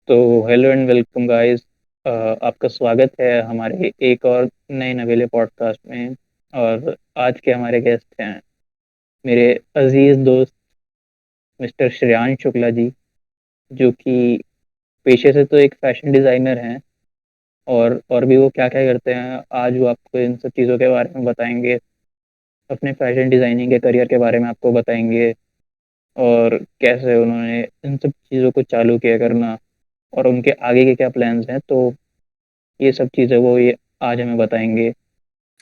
तो hello and welcome guys. आपका स्वागत है हमारे एक और नए नवेले पॉडकास्ट में। और आज के हमारे गेस्ट हैं मेरे अजीज दोस्त मिस्टर श्रेयांश शुक्ला जी, जो कि पेशे से तो एक फैशन डिज़ाइनर हैं। और भी वो क्या क्या करते हैं, आज वो आपको इन सब चीज़ों के बारे में बताएंगे। अपने फैशन डिज़ाइनिंग के करियर के बारे में आपको बताएंगे, और कैसे उन्होंने इन सब चीज़ों को चालू किया करना, और उनके आगे के क्या प्लान्स हैं। तो ये सब चीज़ें वो ये आज हमें बताएंगे।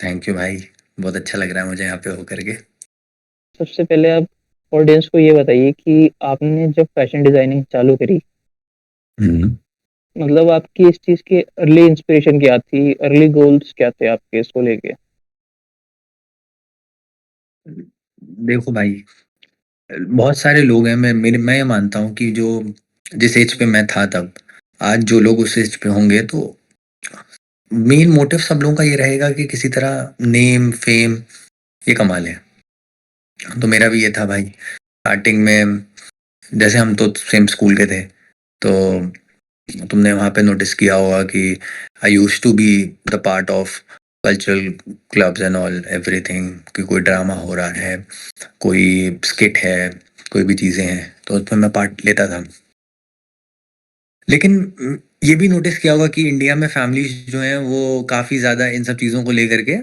थैंक यू भाई। बहुत अच्छा लग रहा है मुझे यहाँ पे होकर के। सबसे पहले आप ऑडियंस को ये बताइए कि आपने जब फैशन डिजाइनिंग चालू करी, हम्म। मतलब आपकी इस चीज़ की अर्ली इंस्पिरेशन क्या थी, अर्ली गोल्स क्या थे आपके इसको लेके। देखो भाई, बहुत सारे लोग हैं। मैं ये मानता हूँ कि जो जिस एज पे मैं था तब, आज जो लोग उस एज पे होंगे तो मेन मोटिव सब लोगों का ये रहेगा कि किसी तरह नेम फेम ये कमा लें। तो मेरा भी ये था भाई। स्टार्टिंग में जैसे हम तो सेम स्कूल के थे, तो तुमने वहाँ पे नोटिस किया होगा कि I used to be the part of cultural clubs and all everything, कि कोई ड्रामा हो रहा है, कोई स्किट है, कोई भी चीज़ें हैं तो उसमें मैं पार्ट लेता था। लेकिन ये भी नोटिस किया होगा कि इंडिया में फैमिलीज जो हैं वो काफ़ी ज़्यादा इन सब चीज़ों को लेकर के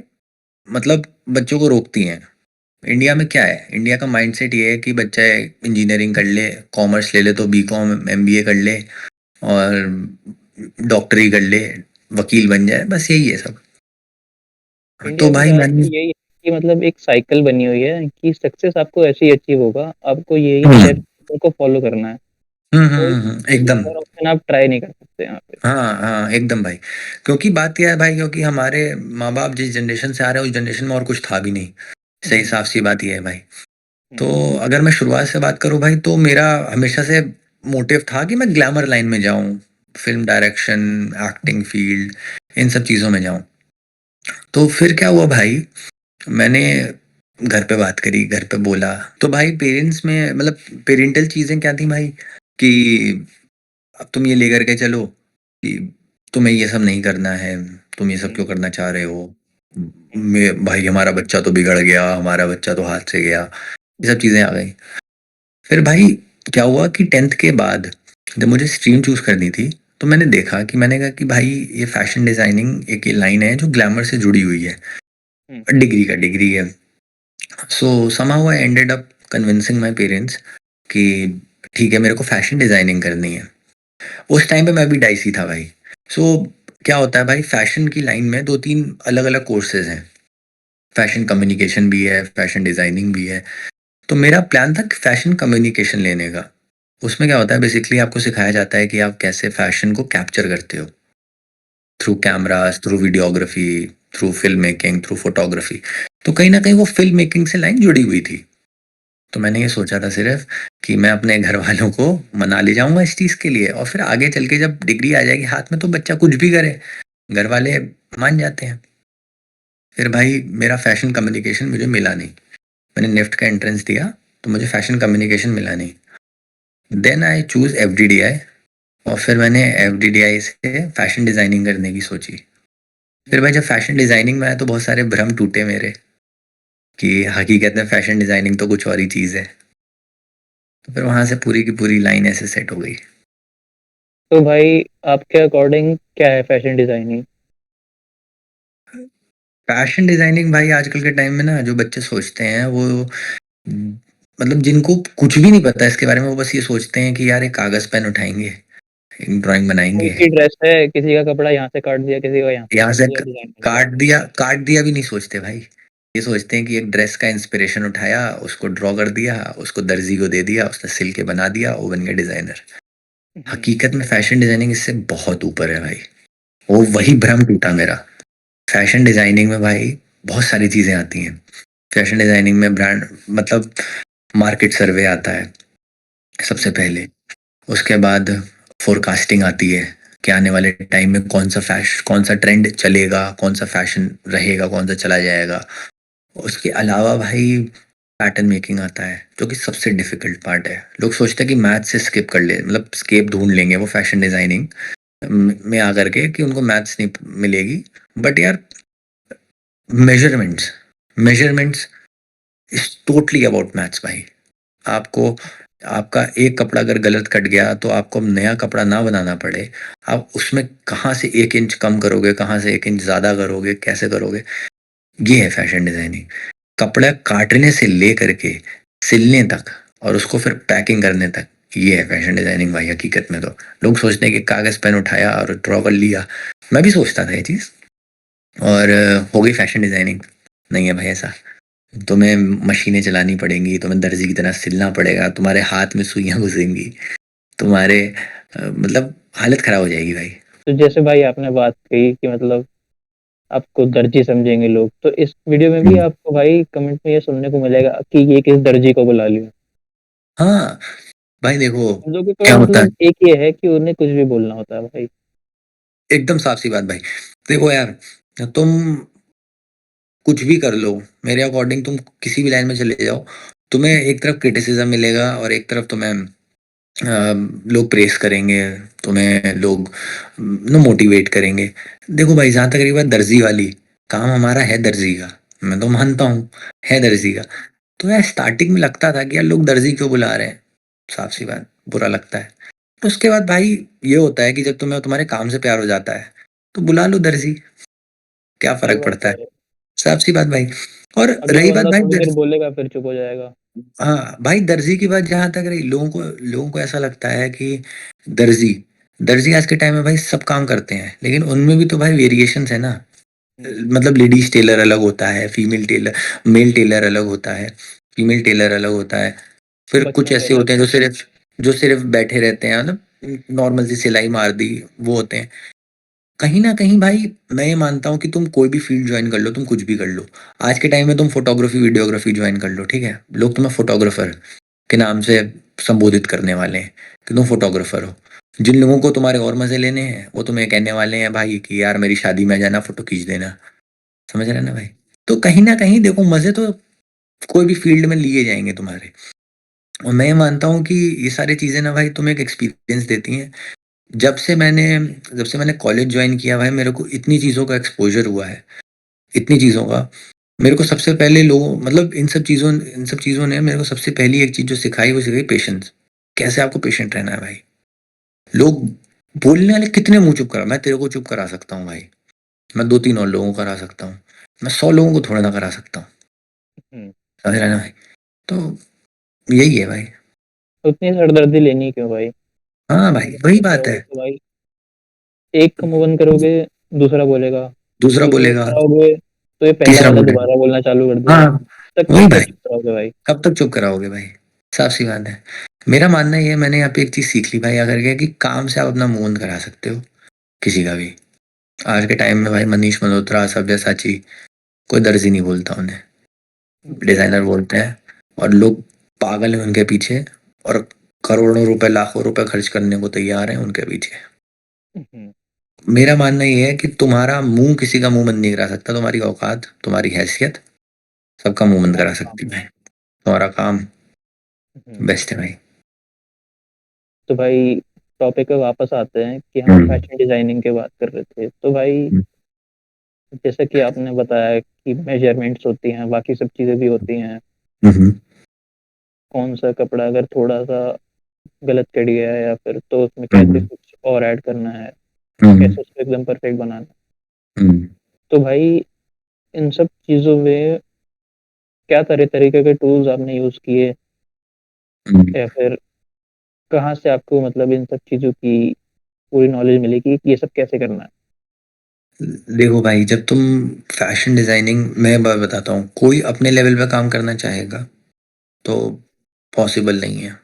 मतलब बच्चों को रोकती हैं। इंडिया में क्या है, इंडिया का माइंडसेट ये है कि बच्चा इंजीनियरिंग कर ले, कॉमर्स ले ले तो बीकॉम एमबीए कर ले, और डॉक्टरी कर ले, वकील बन जाए, बस यही है सब। तो इंडिया में भाई ज़्यादातर मैंने यही है कि मतलब एक साइकिल बनी हुई है कि सक्सेस आपको ऐसे ही अचीव होगा, आपको यही हम्म स्टेप को फॉलो करना है। कोई कोई एकदम। और ऑप्शन आप ट्राई नहीं कर सकते यहाँ पे। हाँ हाँ एकदम भाई। क्योंकि बात क्या है भाई, क्योंकि हमारे माँ बाप जिस जनरेशन से आ रहे हैं उस जनरेशन में और कुछ था भी नहीं। सही हम्म। साफ सी बात ये है भाई। तो हम्म। अगर मैं शुरुआत से बात करूँ भाई, तो मेरा हमेशा से मोटिव था कि मैं ग्लैमर लाइन में जाऊँ, फिल्म डायरेक्शन, एक्टिंग फील्ड, इन सब चीज़ों में जाऊँ। तो फिर क्या हुआ भाई, मैंने घर पे बात करी, घर पे बोला, तो भाई पेरेंट्स में मतलब पेरेंटल चीज़ें क्या थी भाई, कि अब तुम ये लेकर के चलो कि तुम्हें ये सब नहीं करना है, तुम ये सब हम्म। क्यों करना चाह रहे हो? हम्म। मैं भाई हमारा बच्चा तो बिगड़ गया, हमारा बच्चा तो हाथ से गया, ये सब चीज़ें आ गई। फिर भाई क्या हुआ कि 10th के बाद जब मुझे स्ट्रीम चूज़ करनी थी, तो मैंने देखा कि मैंने कहा कि भाई ये फैशन डिज़ाइनिंग एक ये लाइन है जो ग्लैमर से जुड़ी हुई है, हम्म। डिग्री का डिग्री है। सो somehow I ended up convincing my parents कि ठीक है मेरे को फैशन डिज़ाइनिंग करनी है। उस टाइम पे मैं भी डाइसी था भाई। सो क्या होता है भाई, फैशन की लाइन में 2-3 अलग-अलग कोर्सेज़ हैं। फैशन कम्युनिकेशन भी है, फैशन डिज़ाइनिंग भी है। तो मेरा प्लान था कि फैशन कम्युनिकेशन लेने का। उसमें क्या होता है, बेसिकली आपको सिखाया जाता है कि आप कैसे फैशन को कैप्चर करते हो, through cameras, through videography, through film making, through photography. तो कहीं न कहीं वो फ़िल्म मेकिंग से लाइन जुड़ी हुई थी। तो मैंने ये सोचा था सिर्फ़ कि मैं अपने घरवालों को मना ले जाऊँगा इस चीज़ के लिए, और फिर आगे चल के जब डिग्री आ जाएगी हाथ में तो बच्चा कुछ भी करे, घरवाले मान जाते हैं। फिर भाई मेरा फ़ैशन कम्युनिकेशन मुझे मिला नहीं। मैंने निफ्ट का एंट्रेंस दिया, तो मुझे फ़ैशन कम्युनिकेशन मिला नहीं। देन आई चूज़ एफडीडीआई, और फिर मैंने एफडीडीआई से फ़ैशन डिज़ाइनिंग करने की सोची। फिर भाई जब फ़ैशन डिज़ाइनिंग में आया तो बहुत सारे भ्रम टूटे मेरे, कि हकीकत में फ़ैशन डिज़ाइनिंग तो कुछ और ही चीज़ है। तो फिर वहाँ से पूरी की पूरी लाइन ऐसे सेट हो गई। तो भाई आपके अकॉर्डिंग क्या है फैशन डिजाइनिंग। फैशन डिज़ाइनिंग भाई आजकल के टाइम में ना जो बच्चे सोचते हैं वो मतलब जिनको कुछ भी नहीं पता इसके बारे में, वो बस ये सोचते हैं कि यार एक कागज़ पेन उठाएँगे, एक ड्राइंग कोई बनाएँगे, सी ड्रेस है, किसी का कपड़ा यहाँ से काट दिया, किसी का यहाँ से यहाँ काट से दिया, क डिजाइन कर दिया। काट दिया भी नहीं सोचते भाई। ये सोचते हैं कि एक ड्रेस का इंस्पिरेशन उठाया, उसको ड्रॉ कर दिया, उसको दर्जी को दे दिया, उसने सिल के बना दिया, वो बन गया डिज़ाइनर। हम्म। हकीकत में फैशन डिज़ाइनिंग इससे बहुत ऊपर है भाई। वो वही भ्रम टूटा मेरा। फैशन डिज़ाइनिंग में भाई बहुत सारी चीज़ें आती हैं। फैशन डिज़ाइनिंग में ब्रांड मतलब मार्केट सर्वे आता है सबसे हम्म। पहले। उसके बाद फ़ोरकास्टिंग आती है कि आने वाले टाइम में कौन सा ट्रेंड चलेगा, कौन सा फैशन रहेगा, कौन सा चला जाएगा। उसके अलावा भाई पैटर्न मेकिंग आता है, जो कि सबसे डिफिकल्ट पार्ट है। लोग सोचते हैं कि मैथ से स्किप कर ले, मतलब स्केप ढूँढ लेंगे वो फैशन डिज़ाइनिंग में आकर के, कि उनको मैथ्स नहीं मिलेगी। बट यार, measurements measurements is totally about maths भाई। आपको आपका एक कपड़ा अगर गलत कट गया, तो आपको अब नया कपड़ा ना बनाना पड़े। आप उसमें कहाँ से 1 इंच कम करोगे, कहाँ से 1 इंच ज़्यादा करोगे, कैसे करोगे? ये है फैशन डिज़ाइनिंग। कपड़ा काटने से लेकर के सिलने तक और उसको फिर पैकिंग करने तक, ये है फैशन डिज़ाइनिंग भाई हकीकत में तो। लोग सोचते हैं कि कागज़ पेन उठाया और ड्रॉ कर लिया। मैं भी सोचता था ये चीज़, और हो गई फैशन डिज़ाइनिंग। नहीं है भाई ऐसा। तुम्हें मशीनें चलानी पड़ेंगी, तुम्हें दर्जी की तरह सिलना पड़ेगा, तुम्हारे हाथ में सुइयाँ घुसेंगी, तुम्हारे मतलब हालत ख़राब हो जाएगी भाई। तो जैसे भाई आपने बात कही कि मतलब आपको दर्जी समझेंगे लोग, तो इस वीडियो में भी हुँ। आपको भाई कमेंट में ये सुनने को मिलेगा कि ये किस दर्जी को बुला लिया। हाँ, भाई देखो, उन लोगों का क्या होता है, मतलब एक ये है कि उन्हें कुछ भी बोलना होता है भाई। एकदम साफ-सी बात भाई। देखो यार, तुम कुछ भी कर लो, मेरे अकॉर्डिंग तुम किसी भी लाइन में चले जाओ, तुम्हें एक तरफ क्रिटिसिज़्म मिलेगा और एक तरफ तुम्हें अ, लोग प्रेज़ करेंगे, तुम्हें लोग मोटिवेट करेंगे। देखो भाई, जहाँ तक रही बात दर्जी वाली, काम हमारा है दर्जी का, मैं तो मानता हूँ, है दर्जी का। तो यार स्टार्टिंग में लगता था कि यार लोग दर्जी क्यों बुला रहे हैं, साफ-सी बात, बुरा लगता है। उसके बाद भाई ये होता है कि जब तुम्हें तुम्हारे काम से प्यार हो जाता है, तो बुला लो दर्जी, क्या ये फ़र्क बात पड़ता तो है? है। साफ-सी बात भाई। और अगला रही बात बंदा भाई थोड़ी देर दर्जी, बोलेगा फिर चुप हो जाएगा। हाँ, भाई दर्जी की बात जहाँ तक रही, लोगों को ऐसा लगता है कि दर्जी दर्जी आज के टाइम में भाई सब काम करते हैं, लेकिन उनमें भी तो भाई वेरिएशंस है ना। हुँ, मतलब लेडीज़ टेलर अलग होता है, फीमेल टेलर मेल टेलर अलग होता है, फीमेल टेलर अलग होता है। फिर कुछ बच्चों के ऐसे अलग। होते हैं जो सिर्फ़ बैठे रहते हैं, मतलब नॉर्मल सी सिलाई मार दी, वो होते हैं। कहीं न कहीं भाई मैं ये मानता हूँ कि तुम कोई भी फ़ील्ड जॉइन कर लो, तुम कुछ भी कर लो। आज के टाइम में तुम फ़ोटोग्राफ़ी, वीडियोग्राफ़ी जॉइन कर लो, ठीक है? लोग तुम्हें फ़ोटोग्राफ़र के नाम से संबोधित करने वाले हैं कि तुम फ़ोटोग्राफ़र हो। जिन लोगों को तुम्हारे और मज़े लेने हैं, वो तुम्हें कहने वाले हैं भाई कि यार मेरी शादी में आ जाना, फ़ोटो खींच देना। समझ रहे हैं ना भाई? तो कहीं न कहीं देखो, मज़े तो कोई भी फ़ील्ड में लिए जाएँगे तुम्हारे, और मैं ये मानता हूँ कि ये सारी चीज़ें ना भाई तुम्हें एक एक्सपीरियंस देती हैं। जब से मैंने जब से मैंने कॉलेज जॉइन किया भाई, मेरे को इतनी चीज़ों का एक्सपोज़र हुआ है, इतनी चीज़ों का। मेरे को सबसे पहले लोगों मतलब इन सब चीज़ों ने मेरे को सबसे पहली एक चीज़ जो सिखाई, वो सिखाई पेशेंस। कैसे आपको पेशेंट रहना है भाई। लोग बोलने वाले कितने मुँह चुप करा, मैं तेरे को चुप करा सकता हूँ भाई। मैं 2-3 और लोगों को करा सकता हूँ। मैं 100 लोगों को थोड़ी ना करा सकता हूँ। हुँ, समझ रहे हैं ना भाई? तो यही है भाई। तो इतनी सरदर्दी लेनी क्यों भाई? हाँ एक भाई, बार वही चुप बात रहोगे है। तो भाई एक का मुँह बंद करोगे, दूसरा बोलेगा, दूसरा दूसरा चुप बोलेगा, कराओगे, तो ये पहला तीसरा वाला बोलेगा। दोबारा बोलना चालू कर देगा। हाँ, तब वही कब तक भाई। चुप कराओगे भाई? कब तक चुप कराओगे भाई? साफ-सी बात है। मेरा मानना ये है, मैंने यहाँ पे एक चीज़ सीख ली भाई आकर के, कि काम से आप अपना मुँह बंद करा सकते हो, किसी का भी। आज के टाइम में भाई मनीष मल्होत्रा, सब्यसाची, कोई दर्जी नहीं बोलता उन्हें, सही बात। डिज़ाइनर बोलते हैं, और लोग पागल हैं उनके पीछे, और करोड़ों रुपए, लाखों रुपए खर्च करने को तैयार हैं उनके पीछे। हुँ, मेरा मानना ये है कि तुम्हारा मुँह किसी का मुँह बंद नहीं करा सकता, तुम्हारी औकात, तुम्हारी हैसियत सबका मुँह बंद तुम्हारा करा काम। सकती है। तुम्हारा काम हुँ, बेस्ट है भाई। तो भाई टॉपिक पे वापस आते हैं कि हम हुँ, फैशन डिज़ाइनिंग की बात कर रहे थे। तो भाई हुँ, जैसा कि आपने बताया कि मेजरमेंट्स होती हैं, बाकी सब चीज़ें भी होती हैं। हुँ, हुँ, कौन-सा कपड़ा अगर थोड़ा-सा गलत कट गया है या फिर तो उसमें कैसे हुँ, कुछ और ऐड करना है, हुँ, कैसे उसको एकदम परफेक्ट बनाना है। हुँ, तो भाई इन सब चीज़ों में क्या तरीके के टूल्स आपने यूज़ किए हुँ। या फिर कहाँ से आपको मतलब इन सब चीज़ों की पूरी नॉलेज मिली कि ये सब कैसे करना है? देखो भाई, जब तुम फैशन डिज़ाइनिंग, मैं ब बताता हूँ, कोई अपने लेवल पे काम करना चाहेगा, तो पॉसिबल नहीं है। हुँ,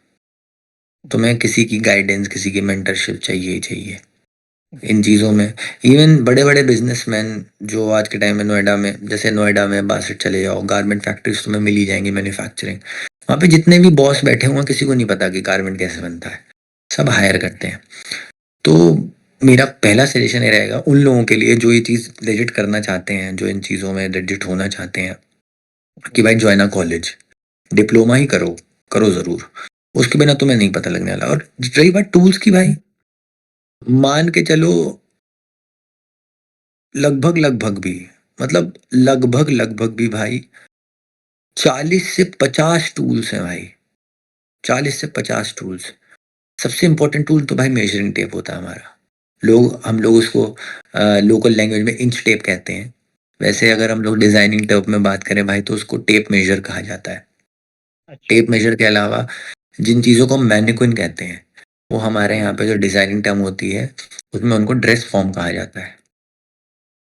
तुम्हें किसी की गाइडेंस, किसी की मेंटरशिप चाहिए ही चाहिए, हुँ, इन चीज़ों में। इवन बड़े-बड़े बिज़नेसमैन जो आज के टाइम में नोएडा में, जैसे नोएडा में बासठ चले जाओ, गारमेंट फैक्ट्रीज़ तुम्हें मिल ही जाएँगी, मैन्युफैक्चरिंग। वहाँ पे जितने भी बॉस बैठे हुए हैं, किसी को नहीं पता कि गारमेंट कैसे बनता है। सब हुँ, हायर करते हैं। तो मेरा पहला सजेशन ये रहेगा उन लोगों के लिए जो ये चीज़ लेजिट करना चाहते हैं, जो इन चीज़ों में लेजिट होना चाहते हैं, कि हुँ, भाई जॉइन अ कॉलेज। डिप्लोमा ही करो, करो ज़रूर। उसके बिना तुम्हें नहीं पता लगने वाला। और रही बात टूल्स की भाई, मान के चलो लगभग-लगभग भी, मतलब लगभग-लगभग भी भाई 40 से 50 टूल्स हैं भाई, 40 से 50 टूल्स। सबसे इम्पोर्टेंट टूल तो भाई मेजरिंग टेप होता है हमारा। हम लोग उसको लोकल लैंग्वेज में इंच टेप कहते हैं। वैसे अगर हम लोग डिज़ाइनिंग टर्म में बात करें भाई तो उसको टेप मेजर कहा जाता है। अच्छा। टेप मेजर के अलावा जिन चीज़ों को हम मैनीक्विन कहते हैं, वो हमारे यहाँ हम्म। पे जो डिज़ाइनिंग टर्म होती है, उसमें उनको ड्रेस फॉर्म कहा जाता है।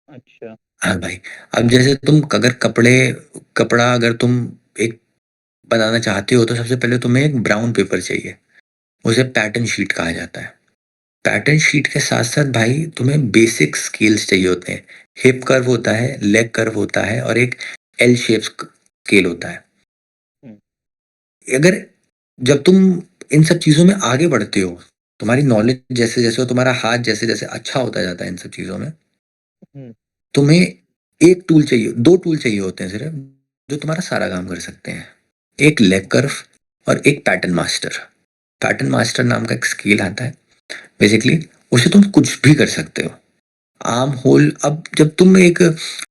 अच्छा। हाँ भाई, अब जैसे अगर कपड़ा अगर तुम एक बनाना चाहते हो तो सबसे पहले तुम्हें एक ब्राउन पेपर चाहिए, उसे पैटर्न शीट कहा जाता है। पैटर्न शीट के साथ-साथ भाई तुम्हें बेसिक स्केल्स चाहिए होते हैं। हिप कर्व होता है, लेग कर्व होता है और एक एल शेप स्केल होता है। हम्म। अगर जब तुम इन सब चीज़ों में आगे बढ़ते हो, तुम्हारी नॉलेज जैसे-जैसे और तुम्हारा हाथ जैसे-जैसे अच्छा होता जाता है इन सब चीज़ों में, हम्म। तुम्हें 1 टूल चाहिए, 2 टूल चाहिए होते हैं सिर्फ़, जो तुम्हारा सारा काम कर सकते हैं। एक लेग कर्व और एक पैटर्न मास्टर। पैटर्न मास्टर नाम का एक स्केल आता है। बेसिकली उससे तुम कुछ भी कर सकते हो। आर्म होल, अब जब तुम एक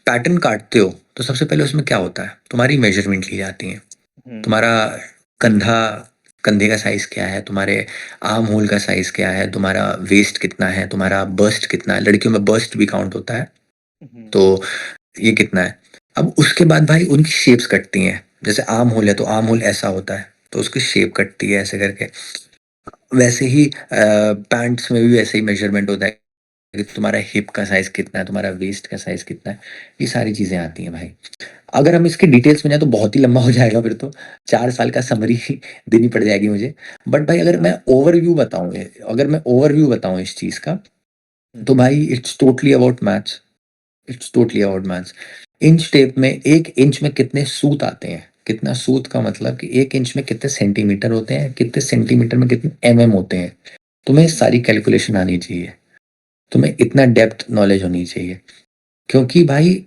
पैटर्न काटते हो, तो सबसे पहले उसमें क्या होता है? तुम्हारी मेज़रमेंट ली जाती है। हम्म। तुम्हारा कंधा कंधे का साइज़ क्या है? तुम्हारे आर्म होल का साइज़ क्या है? तुम्हारा वेस्ट कितना है? तुम्हारा बस्ट कितना है? लड़कियों में बस्ट भी काउंट होता है, हम्म। तो ये कितना है? अब उसके बाद भाई उनकी शेप्स कटती हैं। जैसे आर्म होल है, तो आर्म होल ऐसा होता है, तो उसकी शेप कटती है ऐसे करके। वैसे ही पैंट्स में भी वैसे ही मेज़रमेंट होता है कि तुम्हारा हिप का साइज़ कितना है, तुम्हारा वेस्ट का साइज़ कितना है, ये सारी चीज़ें आती हैं भाई। अगर हम इसके डिटेल्स में जाएँ तो बहुत ही लंबा हो जाएगा फिर तो, 4 साल का समरी देनी पड़ जाएगी मुझे। बट भाई हाँ। अगर मैं ओवरव्यू बताऊँ इस चीज़ का, हम्म। तो भाई it's totally about maths. Inch tape में 1 इंच में कितने सूत आते हैं? कितना सूत का मतलब कि 1 इंच में कितने सेंटीमीटर होते हैं? कितने सेंटीमीटर में कितने एमएम होते हैं? तुम्हें हम्म। सारी कैलकुलेशन आनी चाहिए। तुम्हें इतना डेप्थ नॉलेज होनी चाहिए। क्योंकि भाई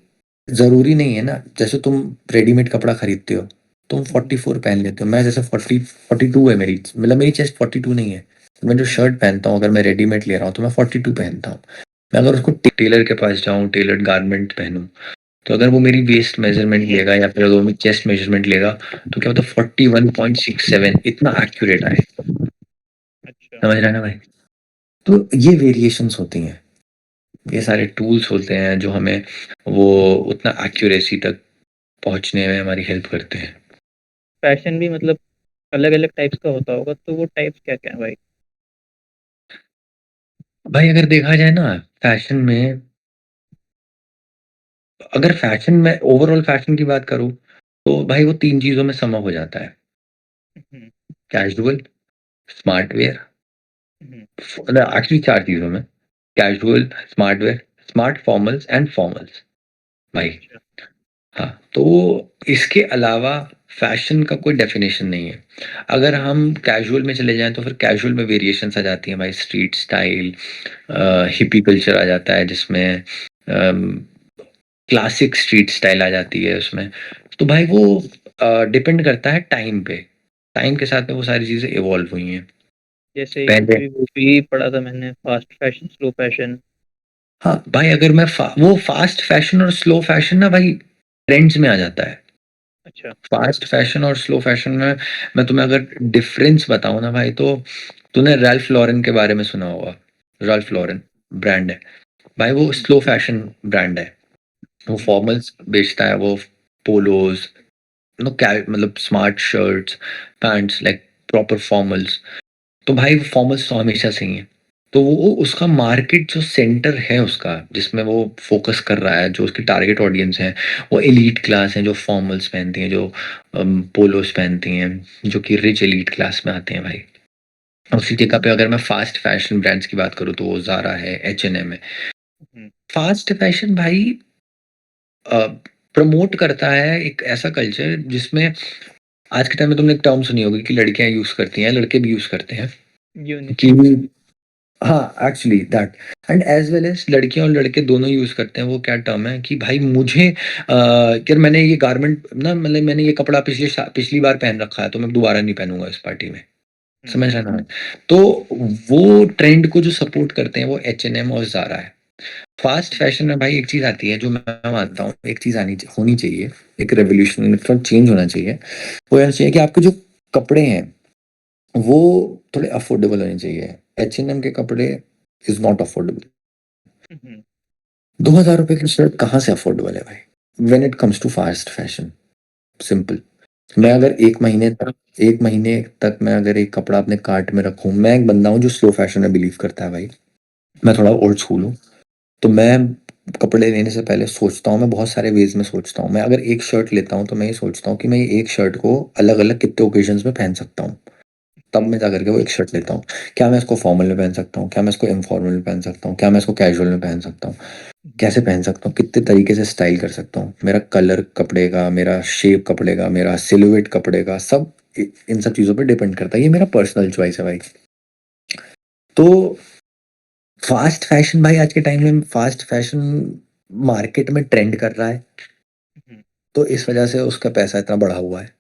ज़रूरी नहीं है ना, जैसे तुम रेडीमेड कपड़ा खरीदते हो, तुम हम्म। 44 पहन लेते हो, मैं जैसे 42 है मेरी, मतलब मेरी चेस्ट 42 नहीं है। मैं जो हम्म। शर्ट पहनता हूँ अगर मैं रेडीमेड ले रहा हूँ तो मैं 42 पहनता हूँ। मैं अगर उसको टेलर के पास जाऊँ, टेलर्ड गारमेंट पहनूँ, तो अगर वो मेरी वेस्ट मेजरमेंट लेगा या फिर अगर वो मेरी चेस्ट मेजरमेंट लेगा, तो क्या होता है 41.67 इतना एक्यूरेट आए। अच्छा। समझ रहा है ना भाई? तो ये वेरिएशंस होती हैं। ये सारे टूल्स होते हैं जो हमें वो उतना एक्यूरेसी तक पहुँचने में हमारी हेल्प करते हैं। फैशन भी मतलब अलग अलग टाइप्स का होता होगा, तो वो टाइप्स क्या क्या है भाई? भाई अगर देखा जाए ना, फैशन में अगर फैशन में ओवरऑल फैशन की बात करूँ, तो भाई वो 3 चीज़ों में सम अप हो जाता है। हम्म। कैजुअल, स्मार्ट वियर, हम्म। मतलब एक्चुअली 4 चीज़ों में। Casual, smart wear, smart formals and formals. भाई अच्छा। हाँ, तो इसके अलावा फैशन का कोई डेफिनेशन नहीं है। अगर हम्म। हम कैजुअल में चले जाएँ तो फिर कैजुअल में वेरिएशंस आ जाती हैं भाई, स्ट्रीट स्टाइल, हम्म। हिप्पी कल्चर आ जाता है जिसमें क्लासिक स्ट्रीट स्टाइल आ जाती है उसमें। तो भाई वो डिपेंड करता है टाइम पे। टाइम के साथ में वो सारी चीज़ें इवॉल्व हुई हैं। जैसे पहले अभी वो भी पढ़ा था मैंने, फास्ट फैशन स्लो फैशन। हाँ, भाई अगर वो फ़ास्ट फैशन और स्लो फैशन ना भाई ट्रेंड्स में आ जाता है। अच्छा। फ़ास्ट फैशन और स्लो फैशन में मैं तुम्हें अगर डिफरेंस बताऊँ ना भाई, तो तूने रैल्फ लॉरेन के बारे में सुना होगा। रैल्फ हम्म। लॉरेन ब्रांड है। भाई वो हम्म। स्लो फैशन ब्रांड है। वो हम्म। फॉर्मल्स बेचता है, वो पोलोज़, क्या मतलब smart shirts, pants like proper formals. तो भाई वो फॉर्मल्स तो हमेशा से ही हैं। तो वो उसका मार्केट जो सेंटर है उसका, जिसमें वो फ़ोकस कर रहा है, जो उसकी टारगेट ऑडियंस है, वो एलीट क्लास है जो फॉर्मल्स पहनती हैं, जो पोलोज़ पहनती हैं, जो कि रिच एलीट क्लास में आते हैं भाई। उसी अच्छा। जगह पे अगर मैं फ़ास्ट फैशन ब्रांड्स की बात करूँ तो वो ज़ारा है, एच&एम है। हम्म। फ़ास्ट फैशन भाई अ, प्रमोट करता है एक ऐसा कल्चर जिसमें आज के टाइम में तुमने एक टर्म सुनी होगी कि लड़कियाँ यूज़ करती हैं, लड़के भी यूज़ करते हैं कि यूनिसेक्स। हाँ, actually that and as well as लड़कियाँ और लड़के दोनों यूज़ करते हैं, वो क्या टर्म है कि भाई मुझे यार मैंने ये गारमेंट ना मतलब मैंने ये कपड़ा पिछली बार पहन रखा है, तो मैं दोबारा नहीं पहनूँगा इस पार्टी में, हुँ, समझ रहे हैं ना? तो वो ट्रेंड को जो सपोर्ट करते हैं वो एच&एम और ज़ारा है। फास्ट हुँ, फैशन में भाई एक चीज़ आती है जो मैं मानता हूँ, एक चीज़ होनी चाहिए, एक रेवोल्यूशन थोड़ा चेंज होना चाहिए। वो होना चाहिए कि आपके जो कपड़े हैं, वो थोड़े अफोर्डेबल होने चाहिए। एच&एम के कपड़े इज़ नॉट अफोर्डेबल। हुँ, ₹2000 की शर्ट कहाँ से अफोर्डेबल है भाई? When it comes to fast fashion, simple. मैं सही अगर बात। 1 महीने तक मैं अगर एक कपड़ा अपने कार्ट में रखूँ, मैं एक बंदा हूँ जो स्लो फैशन में बिलीव करता है भाई। मैं थोड़ा ओल्ड स्कूल हूँ। तो मैं कपड़े लेने से पहले सोचता हूँ, मैं बहुत सारे वेज़ में सोचता हूँ। मैं अगर एक शर्ट लेता हूँ, तो मैं ये सोचता हूँ कि मैं ये एक शर्ट को अलग-अलग कितने ओकेज़न्स में पहन सकता हूँ। तब हुँ, मैं जाकर के वो एक शर्ट लेता हूँ। क्या मैं इसको फॉर्मल में पहन सकता हूँ? क्या मैं इसको इनफॉर्मल में पहन सकता हूँ? क्या मैं इसको कैजुअल में पहन सकता हूँ? हुँ, कैसे पहन सकता हूँ? कितने तरीके से स्टाइल कर सकता हूँ? मेरा कलर कपड़े का, मेरा शेप कपड़े का, मेरा सिलुएट कपड़े का, सब इन सब चीज़ों पे डिपेंड करता है। ये मेरा पर्सनल चॉइस है भाई। तो फास्ट फैशन भाई आज के टाइम में फास्ट फैशन मार्केट में ट्रेंड कर रहा है, हुँ, तो इस वजह से उसका पैसा इतना बढ़ा हुआ है।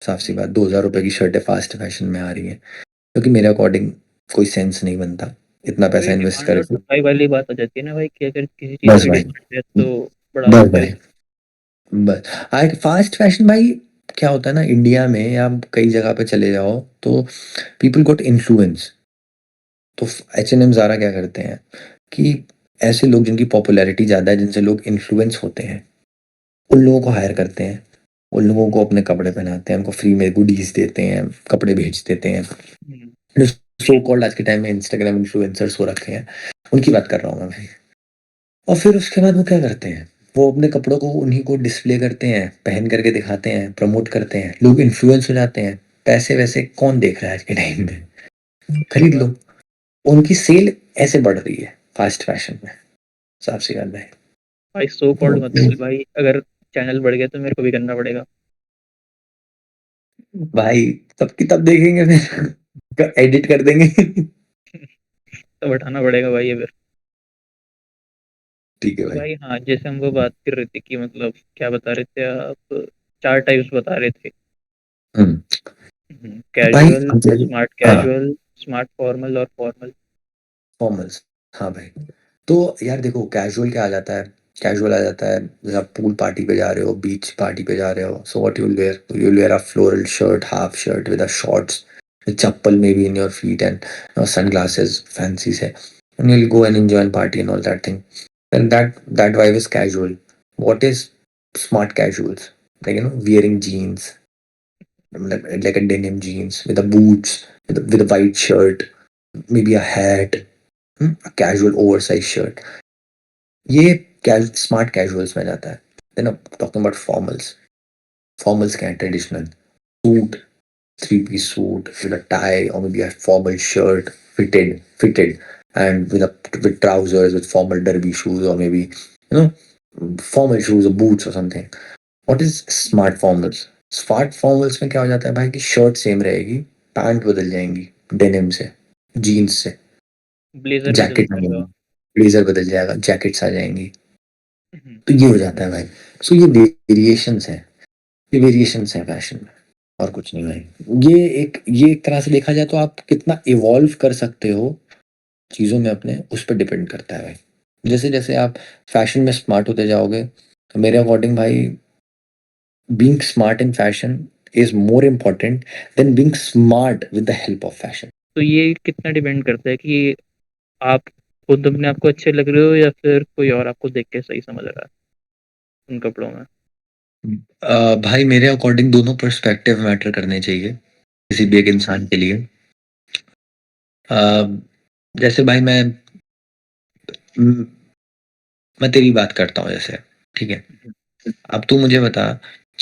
साफ-सी हुँ। बात ₹2000 की शर्टें फास्ट फैशन में आ रही हैं, क्योंकि मेरे अकॉर्डिंग कोई सेंस नहीं बनता, इतना पैसा वही इन्वेस्ट डिमांड और करके। सप्लाई वाली बात आ जाती है ना भाई कि अगर किसी चीज़ बस की भाई, डिमांड है तो बढ़ा बस देते हैं भाई, इसका। बस। फास्ट फैशन भाई क्या होता है ना इंडिया में या कई जगह पे चले जाओ, तो पीपल गॉट इन्फ्लुएंस। तो H&M, ज़ारा क्या करते हैं कि ऐसे लोग जिनकी पॉपुलैरिटी ज़्यादा है, जिनसे लोग इन्फ्लुएंस होते हैं, उन लोगों को हायर करते हैं। उन लोगों को अपने कपड़े पहनाते हैं, उनको फ्री में गुडीज़ देते हैं, कपड़े भेज देते हैं। हुँ, जो सो कॉल्ड आज के टाइम में इंस्टाग्राम इन्फ्लुएंसर्स हो रखे हैं, उनकी बात कर रहा हूँ मैं भाई। और फिर उसके बाद वो क्या करते हैं, वो अपने कपड़ों को उन्हीं को डिस्प्ले करते हैं, पहन करके दिखाते हैं, प्रमोट करते हैं, लोग इन्फ्लुएंस हो जाते हैं। पैसे-वैसे कौन देख रहा है आज के टाइम में? सही खरीद बात। लो। उनकी सेल ऐसे बढ़ रही है फास्ट फैशन में, साफ-सी बात भाई। भाई सो कॉल्ड मत तो बोल भाई, अगर चैनल बढ़ गया तो मेरे को भी करना पड़ेगा। भाई तब की तब देखेंगे फिर एडिट कर देंगे। तब हटाना पड़ेगा भाई ये फिर। ठीक है तो भाई। भाई हाँ, जैसे हम वो बात कर रहे थे कि मतलब क्या बता रहे थे आप? 4 टाइप्स बता रहे थे। हम्म। भाई कैजुअल, स्मार्ट हाँ, कैजुअल, स्मार्ट फॉर्मल और फॉर्मल। फॉर्मल्स, हाँ भाई। तो यार देखो कैजुअल क्या आ जाता है, कैजुअल आ जाता है जैसे आप पूल पार्टी पे जा रहे हो, बीच पार्टी पे जा रहे हो, so what you will where a floral shirt, half shirt with a shorts, chappal may be in your feet and sunglasses fancy से, and you'll go and enjoy and party and all that thing. And that vibe is casual. What is smart casuals? Like wearing jeans, like a denim jeans with a boots, with a white shirt, maybe a hat, a casual oversized shirt. ये smart casuals में जाता है। Then talking about formals, formals क्या है, traditional suit, three piece suit with a tie और maybe a formal shirt, fitted and with trousers with formal derby shoes or maybe formal shoes or boots or something. What is smart formals? Smart formals में क्या हो जाता है भाई कि shirt same रहेगी, pant बदल जाएंगी डेनिम से, जीन्स से, ब्लेजर बदल जैकेट आ जाएगा। जाएगी, ब्लेजर बदल जाएगा, जैकेट्स आ जाएंगी। हम्म, तो ये हो जाता है भाई। सो ये वेरिएशंस हैं, ये वेरिएशंस हैं फैशन में, और कुछ नहीं भाई। ये एक तरह से देखा जाए तो आप कितना इवॉल्व कर सकते हो चीज़ों में अपने, उस पर डिपेंड करता है भाई। जैसे जैसे आप फैशन में स्मार्ट होते जाओगे, तो मेरे अकॉर्डिंग भाई being smart in fashion is more important then being smart with the help of fashion. तो ये कितना डिपेंड करता है कि आप खुद अपने आप को अच्छे लग रहे हो या फिर कोई और आपको देख के सही समझ रहा है उन कपड़ों में। भाई मेरे अकॉर्डिंग दोनों पर्सपेक्टिव मैटर करने चाहिए किसी भी हम्म, एक इंसान के लिए। अ, जैसे भाई मैं तेरी बात करता हूँ जैसे, ठीक है। हम्म। अब तू मुझे बता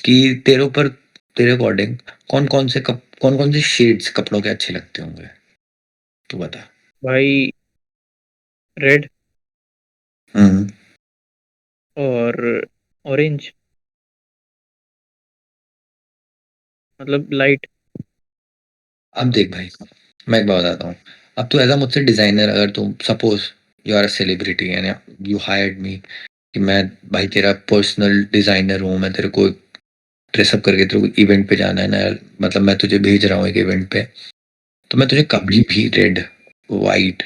कि तेरे ऊपर, तेरे अकॉर्डिंग कौन कौन से शेड्स कपड़ों के अच्छे लगते होंगे, तू बता। भाई रेड हम्म। और ऑरेंज, मतलब लाइट। अब देख भाई, मैं एक बात बताता हूँ। अब तो ऐसा मुझसे डिजाइनर, अगर तुम suppose you are a celebrity and you hired me कि मैं भाई तेरा पर्सनल डिजाइनर हूँ, मैं तेरे को ड्रेसअप करके तेरे को इवेंट पे जाना है ना, मतलब मैं तुझे भेज रहा हूँ एक इवेंट पे, तो मैं तुझे कभी भी रेड, वाइट,